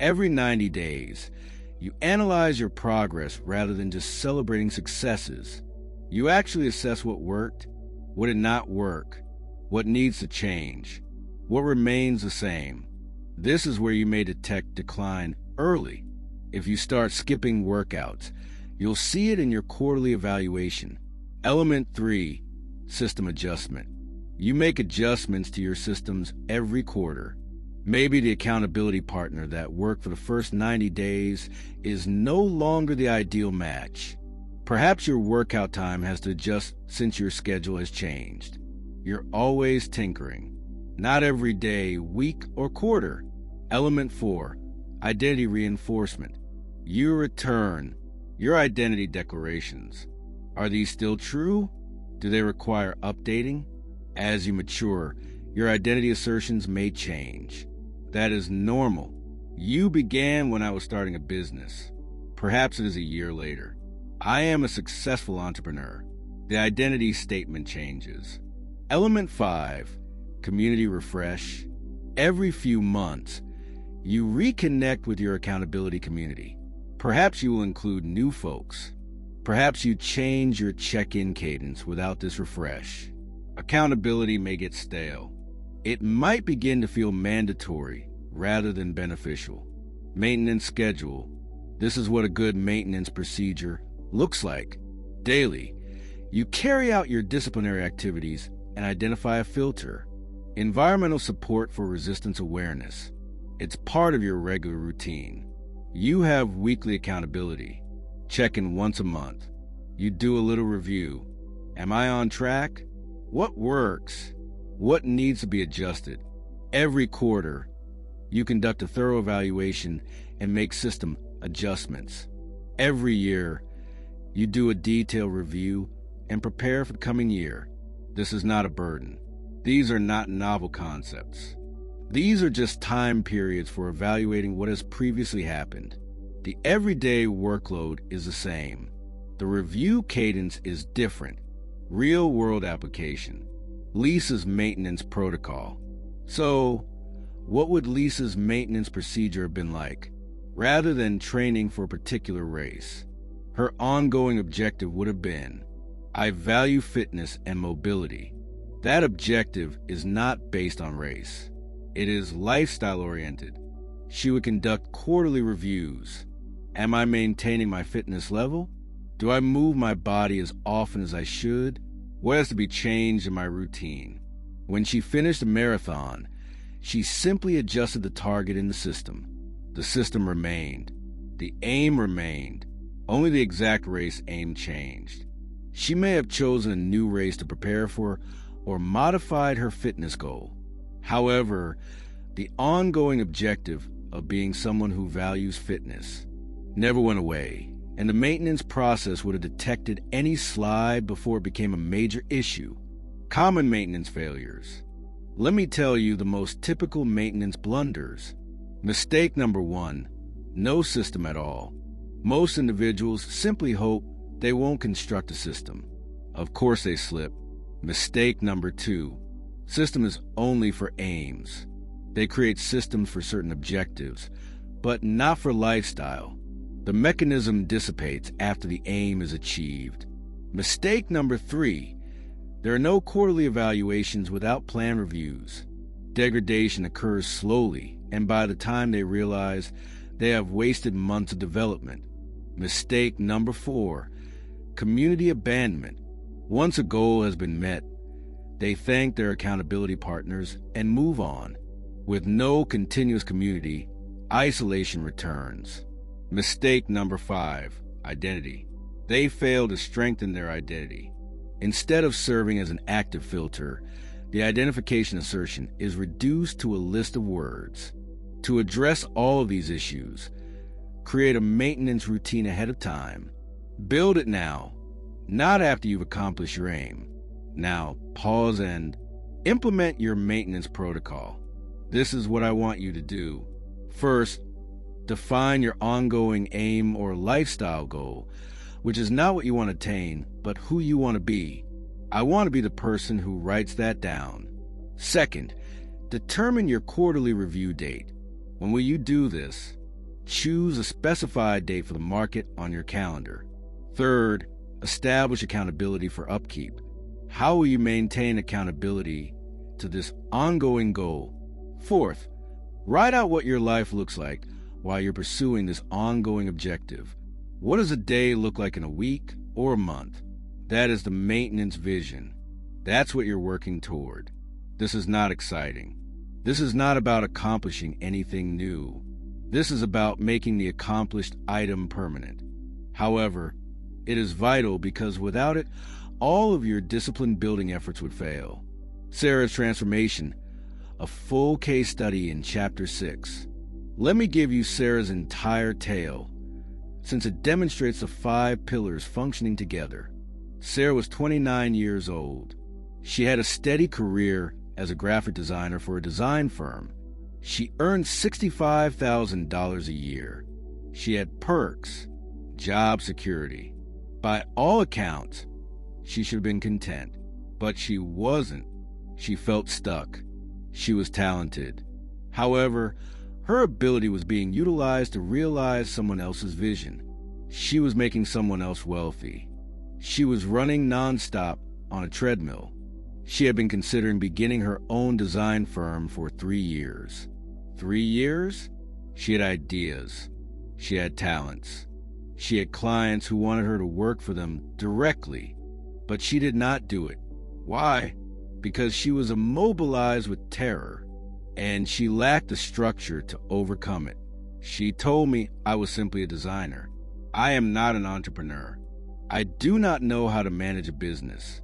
Every 90 days, you analyze your progress rather than just celebrating successes. You actually assess what worked, what did not work, what needs to change, what remains the same. This is where you may detect decline early. If you start skipping workouts, you'll see it in your quarterly evaluation. Element 3, system adjustment. You make adjustments to your systems every quarter. Maybe the accountability partner that worked for the first 90 days is no longer the ideal match. Perhaps your workout time has to adjust since your schedule has changed. You're always tinkering. Not every day, week, or quarter. Element 4, identity reinforcement. You return your identity declarations. Are these still true? Do they require updating? As you mature, your identity assertions may change. That is normal. You began when I was starting a business. Perhaps it is a year later. I am a successful entrepreneur. The identity statement changes. Element 5, community refresh. Every few months, you reconnect with your accountability community. Perhaps you will include new folks. Perhaps you change your check-in cadence without this refresh. Accountability may get stale. It might begin to feel mandatory rather than beneficial. Maintenance schedule. This is what a good maintenance procedure looks like. Daily, you carry out your disciplinary activities and identify a filter. Environmental support for resistance awareness. It's part of your regular routine. You have weekly accountability. Check in once a month. You do a little review. Am I on track? What works? What needs to be adjusted? Every quarter, you conduct a thorough evaluation and make system adjustments. Every year, you do a detailed review and prepare for the coming year. This is not a burden. These are not novel concepts. These are just time periods for evaluating what has previously happened. The everyday workload is the same. The review cadence is different. Real-world application. Lisa's maintenance protocol. So, what would Lisa's maintenance procedure have been like? Rather than training for a particular race, her ongoing objective would have been, I value fitness and mobility. That objective is not based on race. It is lifestyle-oriented. She would conduct quarterly reviews. Am I maintaining my fitness level? Do I move my body as often as I should? What has to be changed in my routine? When she finished the marathon, She simply adjusted the target in the system. The system remained. The aim remained. Only the exact race aim changed. She may have chosen a new race to prepare for or modified her fitness goal. However, the ongoing objective of being someone who values fitness never went away, and the maintenance process would have detected any slide before it became a major issue. Common maintenance failures. Let me tell you the most typical maintenance blunders. Mistake number 1, no system at all. Most individuals simply hope they won't construct a system. Of course they slip. Mistake number 2, system is only for aims. They create systems for certain objectives, but not for lifestyle. The mechanism dissipates after the aim is achieved. Mistake number 3, there are no quarterly evaluations without plan reviews. Degradation occurs slowly, and by the time they realize, they have wasted months of development. Mistake number 4, community abandonment. Once a goal has been met, they thank their accountability partners and move on. With no continuous community, isolation returns. Mistake number 5, identity. They fail to strengthen their identity. Instead of serving as an active filter, the identification assertion is reduced to a list of words. To address all of these issues, create a maintenance routine ahead of time. Build it now, not after you've accomplished your aim. Now, pause and implement your maintenance protocol. This is what I want you to do. First, define your ongoing aim or lifestyle goal, which is not what you want to attain, but who you want to be. I want to be the person who writes that down. Second, determine your quarterly review date. When will you do this? Choose a specified date for the market on your calendar. Third, establish accountability for upkeep. How will you maintain accountability to this ongoing goal? Fourth, write out what your life looks like while you're pursuing this ongoing objective. What does a day look like in a week or a month? That is the maintenance vision. That's what you're working toward. This is not exciting. This is not about accomplishing anything new. This is about making the accomplished item permanent. However, it is vital because without it, all of your discipline building efforts would fail. Sarah's transformation, a full case study in Chapter 6. Let me give you Sarah's entire tale, since it demonstrates the 5 pillars functioning together. Sarah was 29 years old. She had a steady career as a graphic designer for a design firm. She earned $65,000 a year. She had perks, job security. By all accounts, she should have been content, but she wasn't. She felt stuck. She was talented. However, her ability was being utilized to realize someone else's vision. She was making someone else wealthy. She was running nonstop on a treadmill. She had been considering beginning her own design firm for 3 years. 3 years? She had ideas. She had talents. She had clients who wanted her to work for them directly, but she did not do it. Why? Because she was immobilized with terror, and she lacked the structure to overcome it. She told me I was simply a designer. I am not an entrepreneur. I do not know how to manage a business.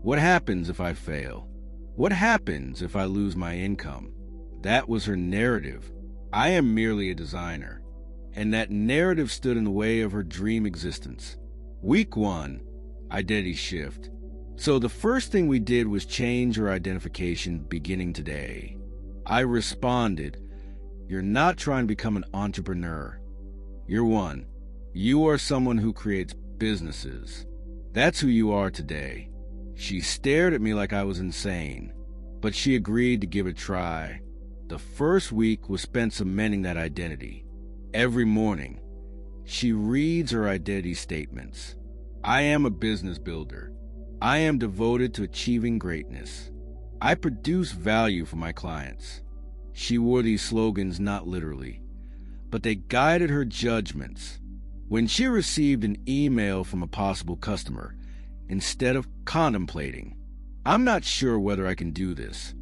What happens if I fail? What happens if I lose my income? That was her narrative. I am merely a designer. And that narrative stood in the way of her dream existence. Week 1, identity shift. So the first thing we did was change her identification beginning today. I responded, you're not trying to become an entrepreneur. You're one. You are someone who creates businesses. That's who you are today. She stared at me like I was insane, but she agreed to give it a try. The first week was spent cementing that identity. Every morning, she reads her identity statements. I am a business builder. I am devoted to achieving greatness. I produce value for my clients. She wore these slogans not literally, but they guided her judgments. When she received an email from a possible customer, instead of contemplating, I'm not sure whether I can do this,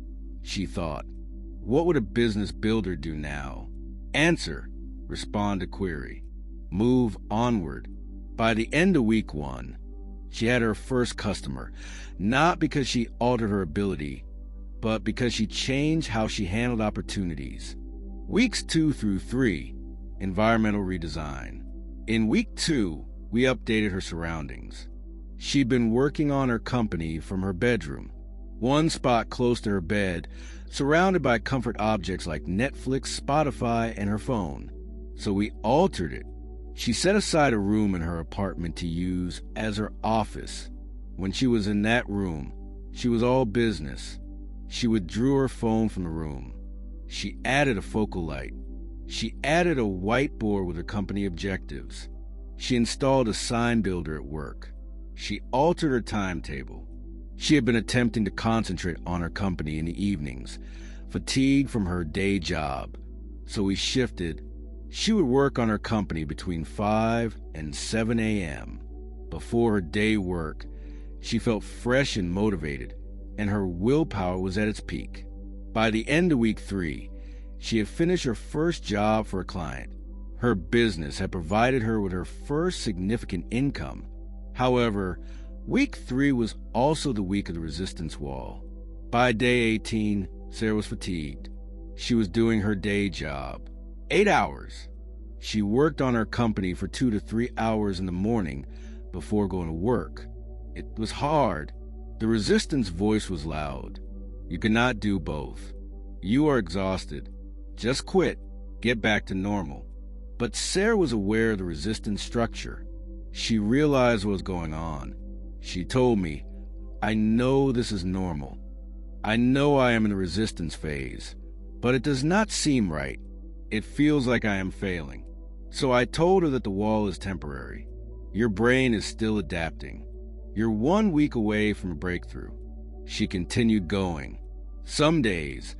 she thought, What would a business builder do now? Answer. Respond to query. Move onward. By the end of week 1, she had her first customer, not because she altered her ability, but because she changed how she handled opportunities. Weeks 2 through 3, environmental redesign. In week 2, we updated her surroundings. She'd been working on her company from her bedroom, one spot close to her bed, surrounded by comfort objects like Netflix, Spotify, and her phone. So we altered it. She set aside a room in her apartment to use as her office. When she was in that room, she was all business. She withdrew her phone from the room. She added a focal light. She added a whiteboard with her company objectives. She installed a sign builder at work. She altered her timetable. She had been attempting to concentrate on her company in the evenings, fatigued from her day job. So we shifted. She would work on her company between 5 and 7 a.m. Before her day work, she felt fresh and motivated, and her willpower was at its peak. By the end of week 3, she had finished her first job for a client. Her business had provided her with her first significant income. However, week 3 was also the week of the resistance wall. By day 18, Sarah was fatigued. She was doing her day job, 8 hours. She worked on her company for 2 to 3 hours in the morning before going to work. It was hard. The resistance voice was loud. You cannot do both. You are exhausted. Just quit. Get back to normal. But Sarah was aware of the resistance structure. She realized what was going on. She told me, I know this is normal. I know I am in the resistance phase, but it does not seem right. It feels like I am failing. So I told her that the wall is temporary. Your brain is still adapting. You're 1 week away from a breakthrough. She continued going. Some days,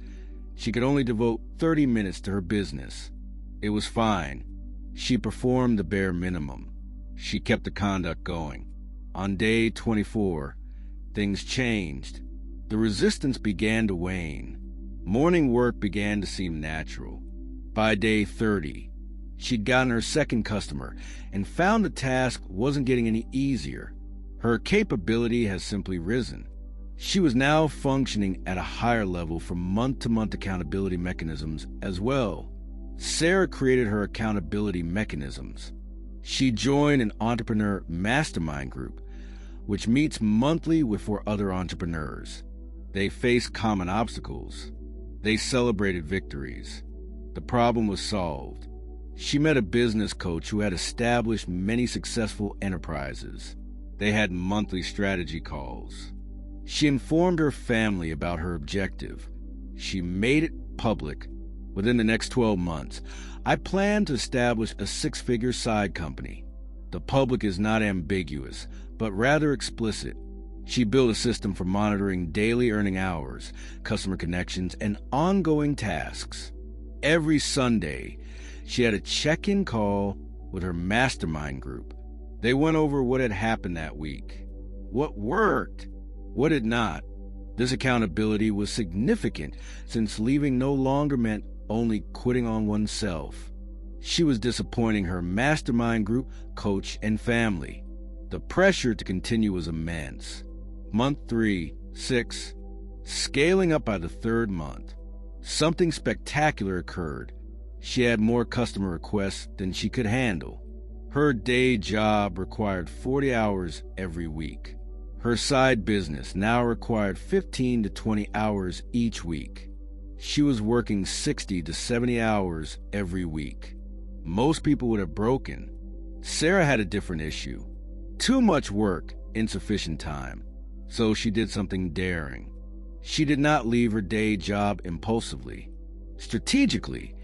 she could only devote 30 minutes to her business. It was fine. She performed the bare minimum. She kept the conduct going. On day 24, things changed. The resistance began to wane. Morning work began to seem natural. By day 30, she'd gotten her second customer and found the task wasn't getting any easier. Her capability has simply risen. She was now functioning at a higher level for month-to-month accountability mechanisms as well. Sarah created her accountability mechanisms. She joined an entrepreneur mastermind group, which meets monthly with 4 other entrepreneurs. They faced common obstacles. They celebrated victories. The problem was solved. She met a business coach who had established many successful enterprises. They had monthly strategy calls. She informed her family about her objective. She made it public. Within the next 12 months, I plan to establish a 6-figure side company. The public is not ambiguous, but rather explicit. She built a system for monitoring daily earning hours, customer connections, and ongoing tasks. Every Sunday, she had a check-in call with her mastermind group. They went over what had happened that week, what worked, what did not. This accountability was significant since leaving no longer meant only quitting on oneself. She was disappointing her mastermind group, coach, and family. The pressure to continue was immense. Month 3, 6, scaling up by the 3rd month. Something spectacular occurred. She had more customer requests than she could handle. Her day job required 40 hours every week. Her side business now required 15 to 20 hours each week. She was working 60 to 70 hours every week. Most people would have broken. Sarah had a different issue. Too much work, insufficient time. So she did something daring. She did not leave her day job impulsively. Strategically,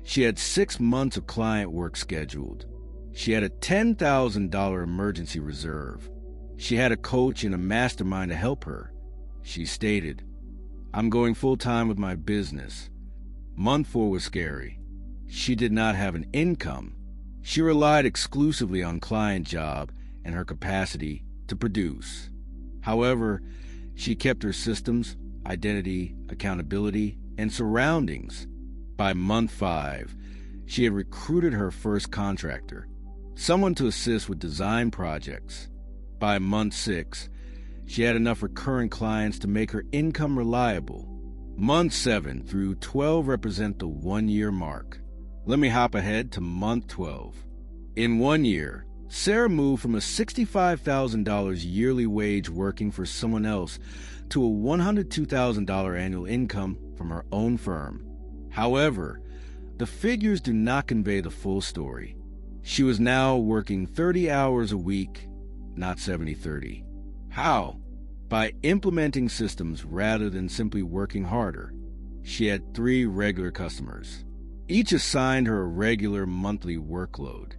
she had 6 months of client work scheduled. She had a $10,000 emergency reserve. She had a coach and a mastermind to help her. She stated, I'm going full-time with my business. Month 4 was scary. She did not have an income. She relied exclusively on client job and her capacity to produce. However, she kept her systems, identity, accountability, and surroundings. By month 5, she had recruited her first contractor, someone to assist with design projects. By month 6, she had enough recurrent clients to make her income reliable. Months 7 through 12 represent the 1-year mark. Let me hop ahead to month 12. In 1 year, Sarah moved from a $65,000 yearly wage working for someone else to a $102,000 annual income from her own firm. However, the figures do not convey the full story. She was now working 30 hours a week, not 70-30. How? By implementing systems rather than simply working harder. She had 3 regular customers. Each assigned her a regular monthly workload.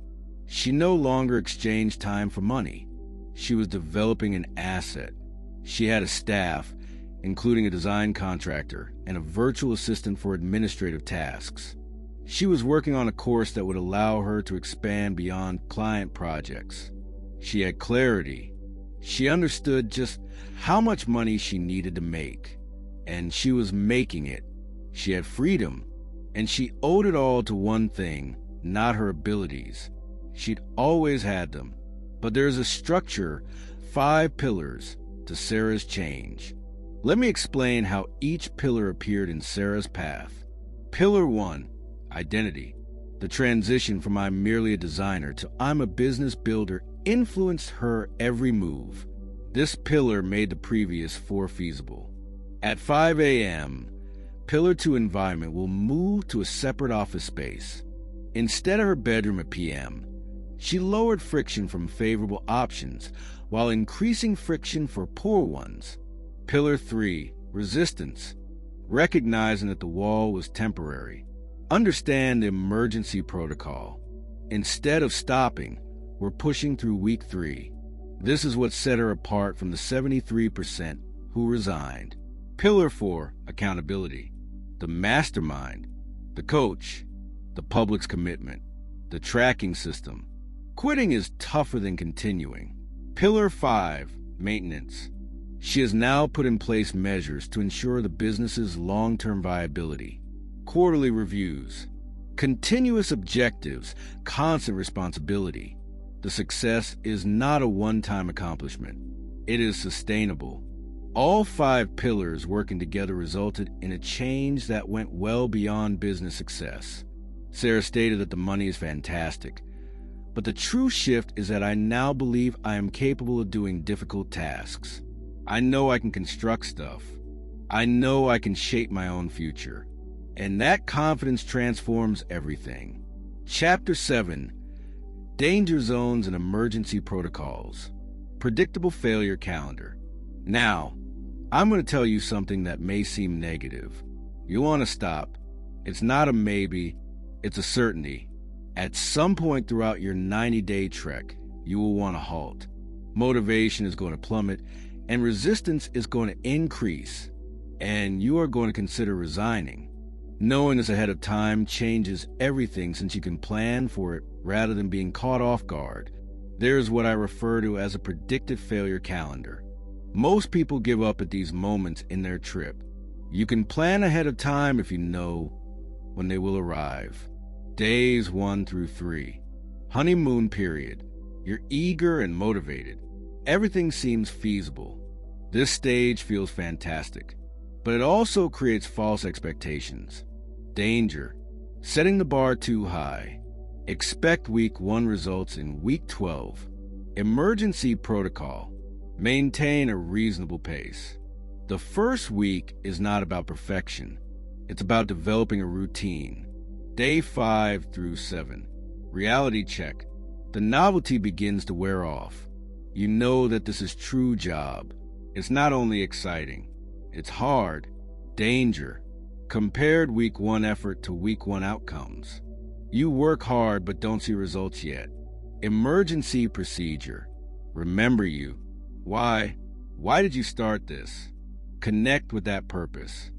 She no longer exchanged time for money. She was developing an asset. She had a staff, including a design contractor and a virtual assistant for administrative tasks. She was working on a course that would allow her to expand beyond client projects. She had clarity. She understood just how much money she needed to make, and she was making it. She had freedom, and she owed it all to one thing, not her abilities. She'd always had them, but there's a structure, 5 pillars, to Sarah's change. Let me explain how each pillar appeared in Sarah's path. Pillar 1, identity. The transition from I'm merely a designer to I'm a business builder influenced her every move. This pillar made the previous 4 feasible. At 5 a.m., Pillar 2 environment will move to a separate office space. Instead of her bedroom at p.m., she lowered friction from favorable options while increasing friction for poor ones. Pillar 3, resistance. Recognizing that the wall was temporary. Understand the emergency protocol. Instead of stopping, we're pushing through week 3. This is what set her apart from the 73% who resigned. Pillar 4, accountability. The mastermind, the coach, the public's commitment, the tracking system. Quitting is tougher than continuing. Pillar 5, maintenance. She has now put in place measures to ensure the business's long-term viability. Quarterly reviews, continuous objectives, constant responsibility. The success is not a one-time accomplishment. It is sustainable. All 5 pillars working together resulted in a change that went well beyond business success. Sarah stated that the money is fantastic, but the true shift is that I now believe I am capable of doing difficult tasks. I know I can construct stuff. I know I can shape my own future. And that confidence transforms everything. Chapter 7, Danger Zones and Emergency Protocols. Predictable Failure Calendar. Now, I'm going to tell you something that may seem negative. You want to stop. It's not a maybe, it's a certainty. At some point throughout your 90-day trek, you will want to halt. Motivation is going to plummet, and resistance is going to increase, and you are going to consider resigning. Knowing this ahead of time changes everything since you can plan for it rather than being caught off guard. There's what I refer to as a predicted failure calendar. Most people give up at these moments in their trip. You can plan ahead of time if you know when they will arrive. Days 1 through 3. Honeymoon period. You're eager and motivated. Everything seems feasible. This stage feels fantastic, but it also creates false expectations. Danger. Setting the bar too high. Expect week 1 results in week 12. Emergency protocol. Maintain a reasonable pace. The first week is not about perfection. It's about developing a routine. Day 5 through 7. Reality check. The novelty begins to wear off. You know that this is true job. It's not only exciting. It's hard. Danger. Compared week 1 effort to week 1 outcomes. You work hard but don't see results yet. Emergency procedure. Remember you. Why? Why did you start this? Connect with that purpose.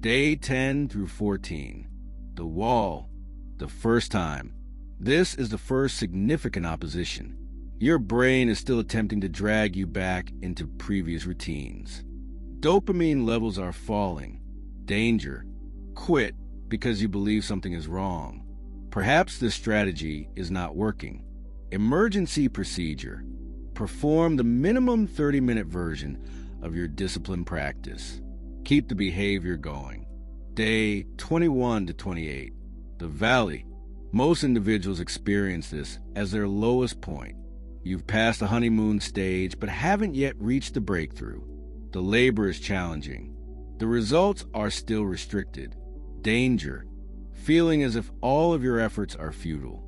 Day 10 through 14. The wall. The first time. This is the first significant opposition. Your brain is still attempting to drag you back into previous routines. Dopamine levels are falling. Danger. quit because you believe something is wrong. Perhaps this strategy is not working. Emergency procedure. Perform the minimum 30-minute version of your discipline practice. Keep the behavior going. Day 21 to 28. The valley. Most individuals experience this as their lowest point. You've passed the honeymoon stage but haven't yet reached the breakthrough. The labor is challenging. The results are still restricted. Danger. Feeling as if all of your efforts are futile.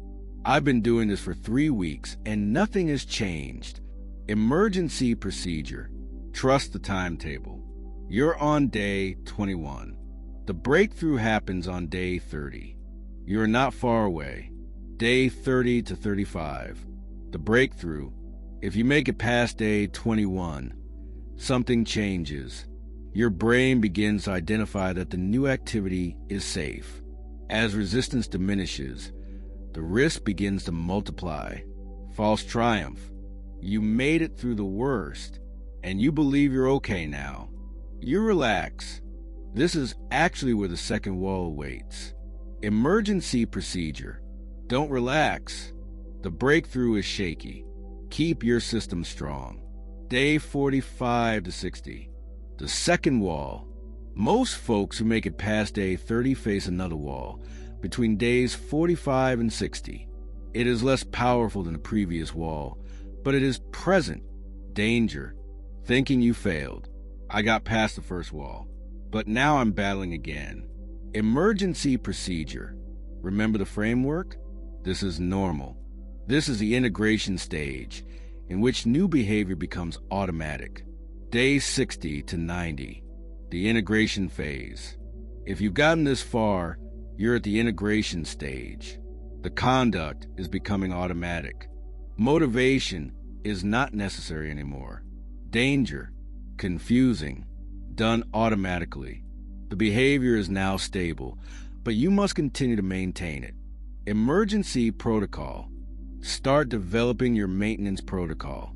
I've been doing this for 3 weeks and nothing has changed. Emergency procedure. Trust the timetable. You're on day 21. The breakthrough happens on day 30. You're not far away. Day 30 to 35. The breakthrough. If you make it past day 21, something changes. Your brain begins to identify that the new activity is safe. As resistance diminishes, the risk begins to multiply. False triumph. You made it through the worst, and you believe you're okay now. You relax. This is actually where the second wall awaits. Emergency procedure. Don't relax. The breakthrough is shaky. Keep your system strong. Day 45 to 60. The second wall. Most folks who make it past day 30 face another wall between days 45 and 60. It is less powerful than the previous wall, but it is present. Danger. Thinking you failed. I got past the first wall, but now I'm battling again. Emergency procedure. Remember the framework? This is normal. This is the integration stage, in which new behavior becomes automatic. Day 60 to 90. The integration phase. If you've gotten this far, you're at the integration stage. The conduct is becoming automatic. Motivation is not necessary anymore. Danger. Confusing. Done automatically. The behavior is now stable, but you must continue to maintain it. Emergency protocol. Start developing your maintenance protocol.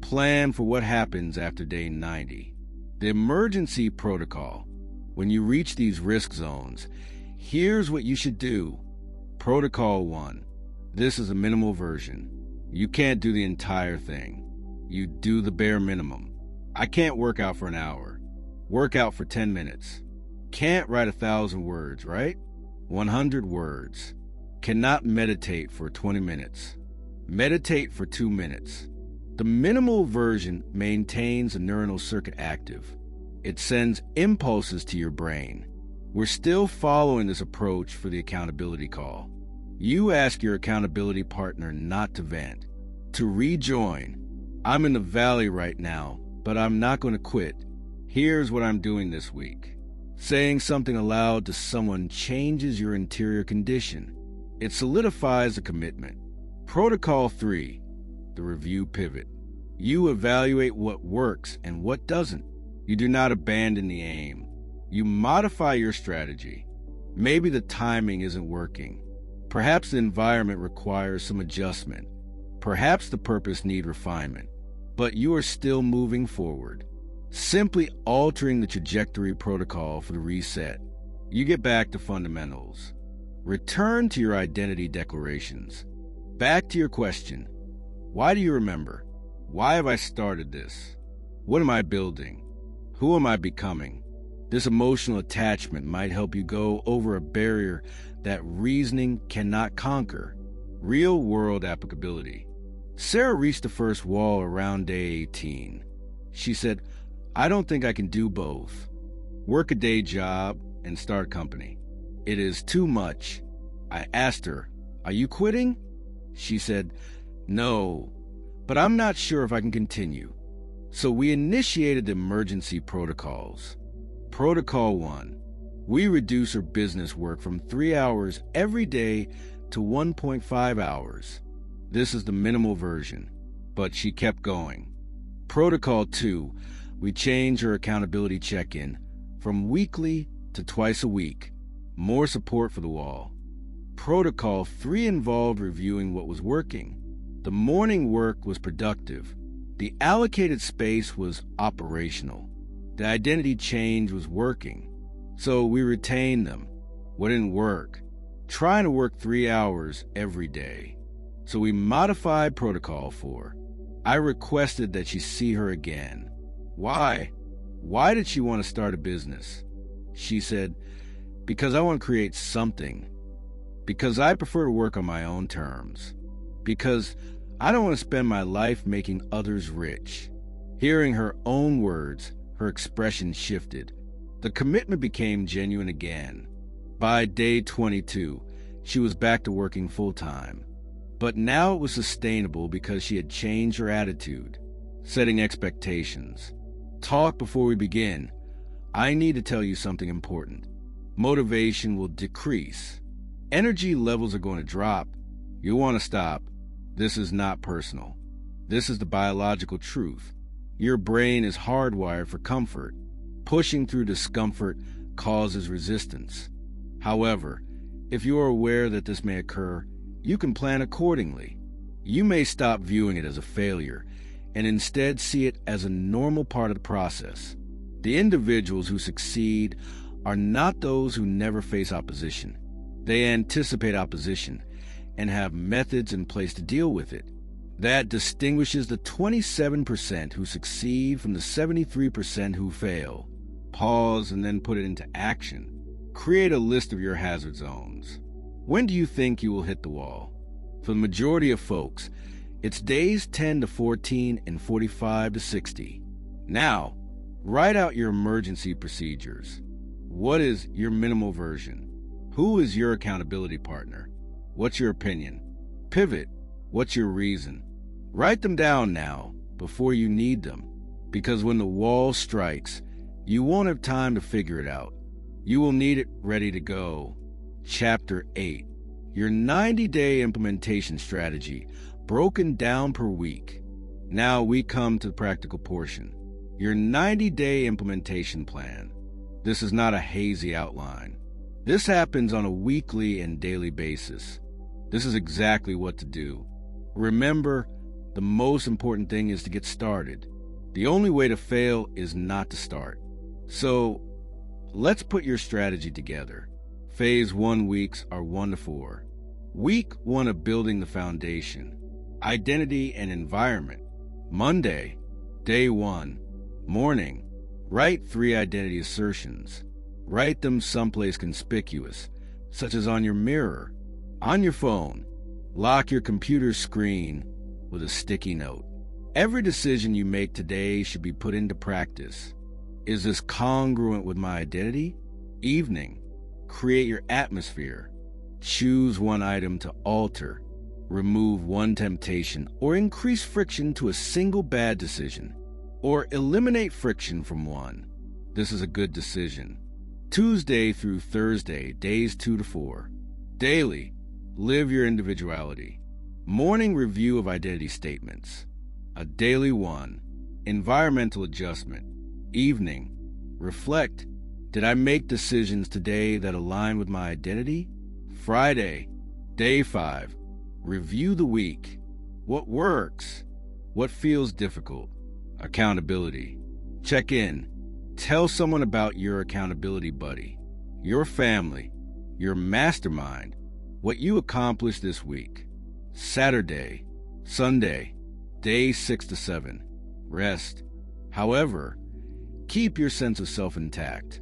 Plan for what happens after day 90. The emergency protocol. When you reach these risk zones, here's what you should do. Protocol 1. This is a minimal version. You can't do the entire thing. You do the bare minimum. I can't work out for an hour. Work out for 10 minutes. Can't write 1,000 words, right? 100 words. Cannot meditate for 20 minutes. Meditate for 2 minutes. The minimal version maintains a neuronal circuit active. It sends impulses to your brain. We're still following this approach for the accountability call. You ask your accountability partner not to vent, to rejoin. I'm in the valley right now, but I'm not going to quit. Here's what I'm doing this week. Saying something aloud to someone changes your interior condition. It solidifies the commitment. Protocol 3, the review pivot. You evaluate what works and what doesn't. You do not abandon the aim. You modify your strategy. Maybe the timing isn't working. Perhaps the environment requires some adjustment. Perhaps the purpose needs refinement. But you are still moving forward. Simply altering the trajectory protocol for the reset. You get back to fundamentals. Return to your identity declarations. Back to your question. Why do you remember? Why have I started this? What am I building? Who am I becoming? This emotional attachment might help you go over a barrier that reasoning cannot conquer. Real-world applicability. Sarah reached the first wall around day 18. She said, I don't think I can do both. Work a day job and start a company. It is too much. I asked her, are you quitting? She said, no, but I'm not sure if I can continue. So we initiated the emergency protocols. Protocol 1. We reduce her business work from 3 hours every day to 1.5 hours. This is the minimal version, but she kept going. Protocol 2. We change her accountability check-in from weekly to twice a week. More support for the wall. Protocol 3 involved reviewing what was working. The morning work was productive. The allocated space was operational. The identity change was working. So we retained them. What didn't work? Trying to work 3 hours every day. So we modified protocol for her. I requested that she see her again. Why? Why did she want to start a business? She said, because I want to create something. Because I prefer to work on my own terms. Because I don't want to spend my life making others rich. Hearing her own words, her expression shifted. The commitment became genuine again. By day 22, she was back to working full-time. But now it was sustainable because she had changed her attitude, setting expectations. Talk before we begin. I need to tell you something important. Motivation will decrease. Energy levels are going to drop. You'll want to stop. This is not personal. This is the biological truth. Your brain is hardwired for comfort. Pushing through discomfort causes resistance. However, if you are aware that this may occur, you can plan accordingly. You may stop viewing it as a failure and instead see it as a normal part of the process. The individuals who succeed are not those who never face opposition. They anticipate opposition and have methods in place to deal with it. That distinguishes the 27% who succeed from the 73% who fail. Pause and then put it into action. Create a list of your hazard zones. When do you think you will hit the wall? For the majority of folks, it's days 10 to 14 and 45 to 60. Now, write out your emergency procedures. What is your minimal version? Who is your accountability partner? What's your opinion? Pivot. What's your reason? Write them down now, before you need them, because when the wall strikes, you won't have time to figure it out. You will need it ready to go. Chapter 8. Your 90-day implementation strategy, broken down per week. Now we come to the practical portion. Your 90-day implementation plan. This is not a hazy outline. This happens on a weekly and daily basis. This is exactly what to do. Remember, the most important thing is to get started. The only way to fail is not to start. So, let's put your strategy together. Phase 1 weeks are 1 to 4. Week 1 of building the foundation. Identity and environment. Monday, day 1. Morning. Write 3 identity assertions. Write them someplace conspicuous, such as on your mirror, on your phone. Lock your computer screen with a sticky note. Every decision you make today should be put into practice. Is this congruent with my identity? Evening. Create your atmosphere. Choose 1 item to alter. Remove 1 temptation or increase friction to a single bad decision. Or eliminate friction from 1. This is a good decision. Tuesday through Thursday, days 2 to 4. Daily. Live your individuality. Morning review of identity statements. A daily 1. Environmental adjustment. Evening. Reflect. Did I make decisions today that align with my identity? Friday. Day 5. Review the week. What works? What feels difficult? Accountability. Check in. Tell someone about your accountability buddy, your family, your mastermind, what you accomplished this week. Saturday, Sunday, days 6 to 7. Rest. However, keep your sense of self intact.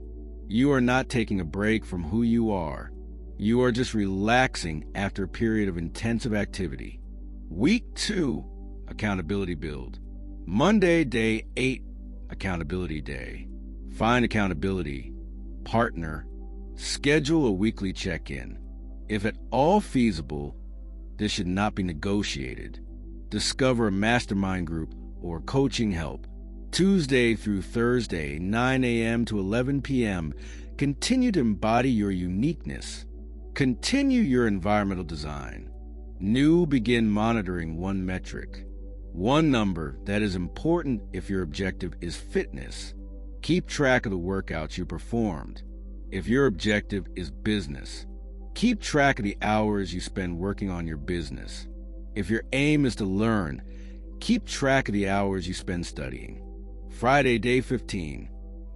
You are not taking a break from who you are. You are just relaxing after a period of intensive activity. Week 2, accountability build. Monday, day 8, accountability day. Find accountability, partner, schedule a weekly check-in. If at all feasible, this should not be negotiated. Discover a mastermind group or coaching help. Tuesday through Thursday, 9 a.m. to 11 p.m., continue to embody your uniqueness. Continue your environmental design. New, begin monitoring 1 metric. 1 number that is important if your objective is fitness. Keep track of the workouts you performed. If your objective is business, keep track of the hours you spend working on your business. If your aim is to learn, keep track of the hours you spend studying. Friday, day 15.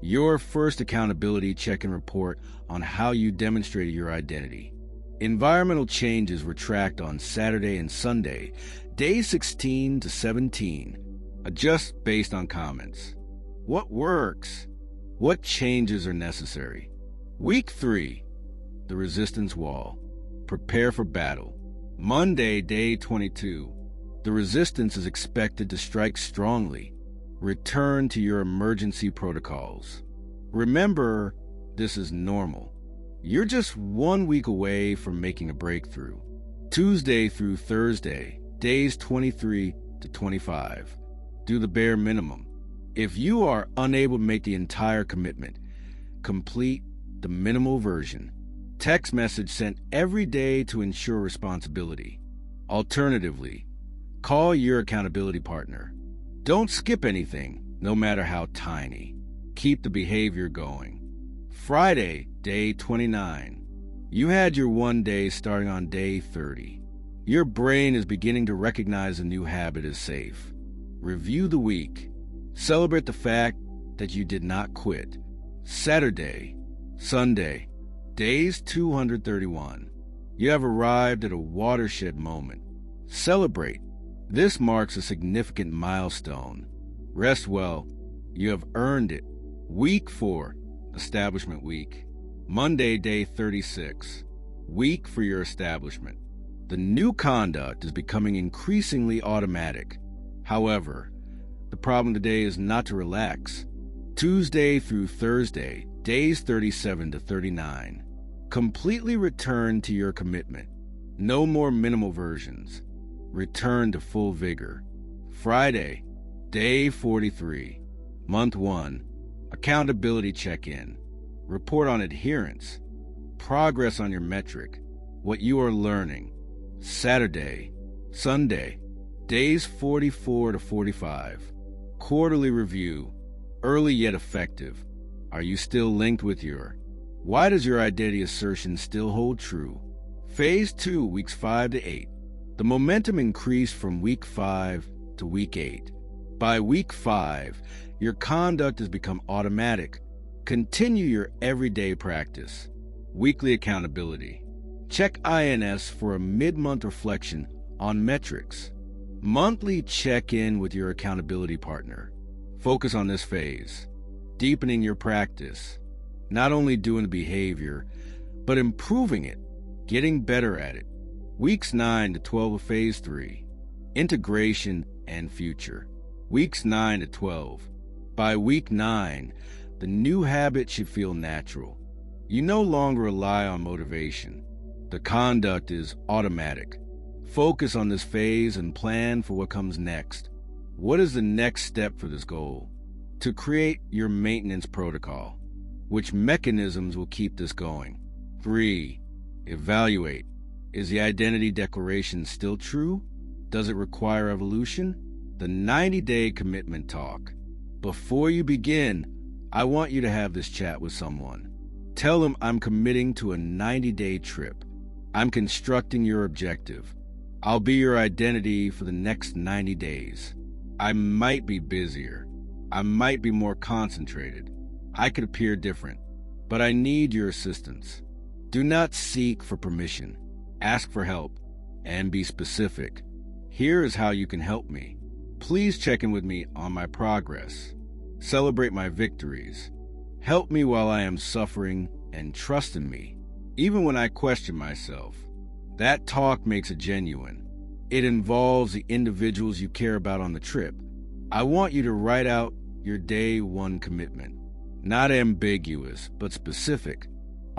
your first accountability check-in report on how you demonstrated your identity. Environmental changes were tracked on Saturday and Sunday, days 16 to 17. Adjust based on comments. What works? What changes are necessary? Week 3, the resistance wall. Prepare for battle. Monday, day 22. The resistance is expected to strike strongly. Return to your emergency protocols. Remember, this is normal. You're just 1 week away from making a breakthrough. Tuesday through Thursday, days 23 to 25. Do the bare minimum. If you are unable to make the entire commitment, complete the minimal version. Text message sent every day to ensure responsibility. Alternatively, call your accountability partner. Don't skip anything, no matter how tiny. Keep the behavior going. Friday, day 29. You had your 1 day starting on day 30. Your brain is beginning to recognize a new habit as safe. Review the week. Celebrate the fact that you did not quit. Saturday, Sunday, days 231. You have arrived at a watershed moment. Celebrate. This marks a significant milestone. Rest well. You have earned it. Week 4, Establishment Week. Monday, day 36. Week for your establishment. The new conduct is becoming increasingly automatic. However, the problem today is not to relax. Tuesday through Thursday, days 37 to 39. Completely return to your commitment. No more minimal versions. Return to full vigor. Friday, day 43. Month 1. Accountability check-in. Report on adherence. Progress on your metric. What you are learning. Saturday, Sunday, days 44 to 45. Quarterly review. Early yet effective. Are you still linked with your? Why does your identity assertion still hold true? Phase 2, weeks 5 to 8. The momentum increased from week 5 to week 8. By week 5, your conduct has become automatic. Continue your everyday practice. Weekly accountability. Check INS for a mid-month reflection on metrics. Monthly check-in with your accountability partner. Focus on this phase. Deepening your practice. Not only doing the behavior, but improving it. Getting better at it. Weeks 9 to 12 of Phase 3. Integration and future. Weeks 9 to 12. By week 9, the new habit should feel natural. You no longer rely on motivation. The conduct is automatic. Focus on this phase and plan for what comes next. What is the next step for this goal? To create your maintenance protocol. Which mechanisms will keep this going? 3. Evaluate. Is the identity declaration still true? Does it require evolution? The 90-day commitment talk. Before you begin, I want you to have this chat with someone. Tell them I'm committing to a 90-day trip. I'm constructing your objective. I'll be your identity for the next 90 days. I might be busier. I might be more concentrated. I could appear different, but I need your assistance. Do not seek for permission. Ask for help and be specific. Here is how you can help me. Please check in with me on my progress. Celebrate my victories. Help me while I am suffering and trust in me, even when I question myself. That talk makes it genuine. It involves the individuals you care about on the trip. I want you to write out your day 1 commitment. Not ambiguous, but specific.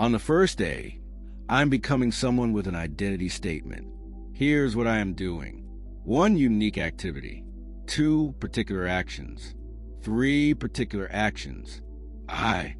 On the first day, I'm becoming someone with an identity statement. Here's what I am doing. 1 unique activity. 2 particular actions. 3 particular actions. I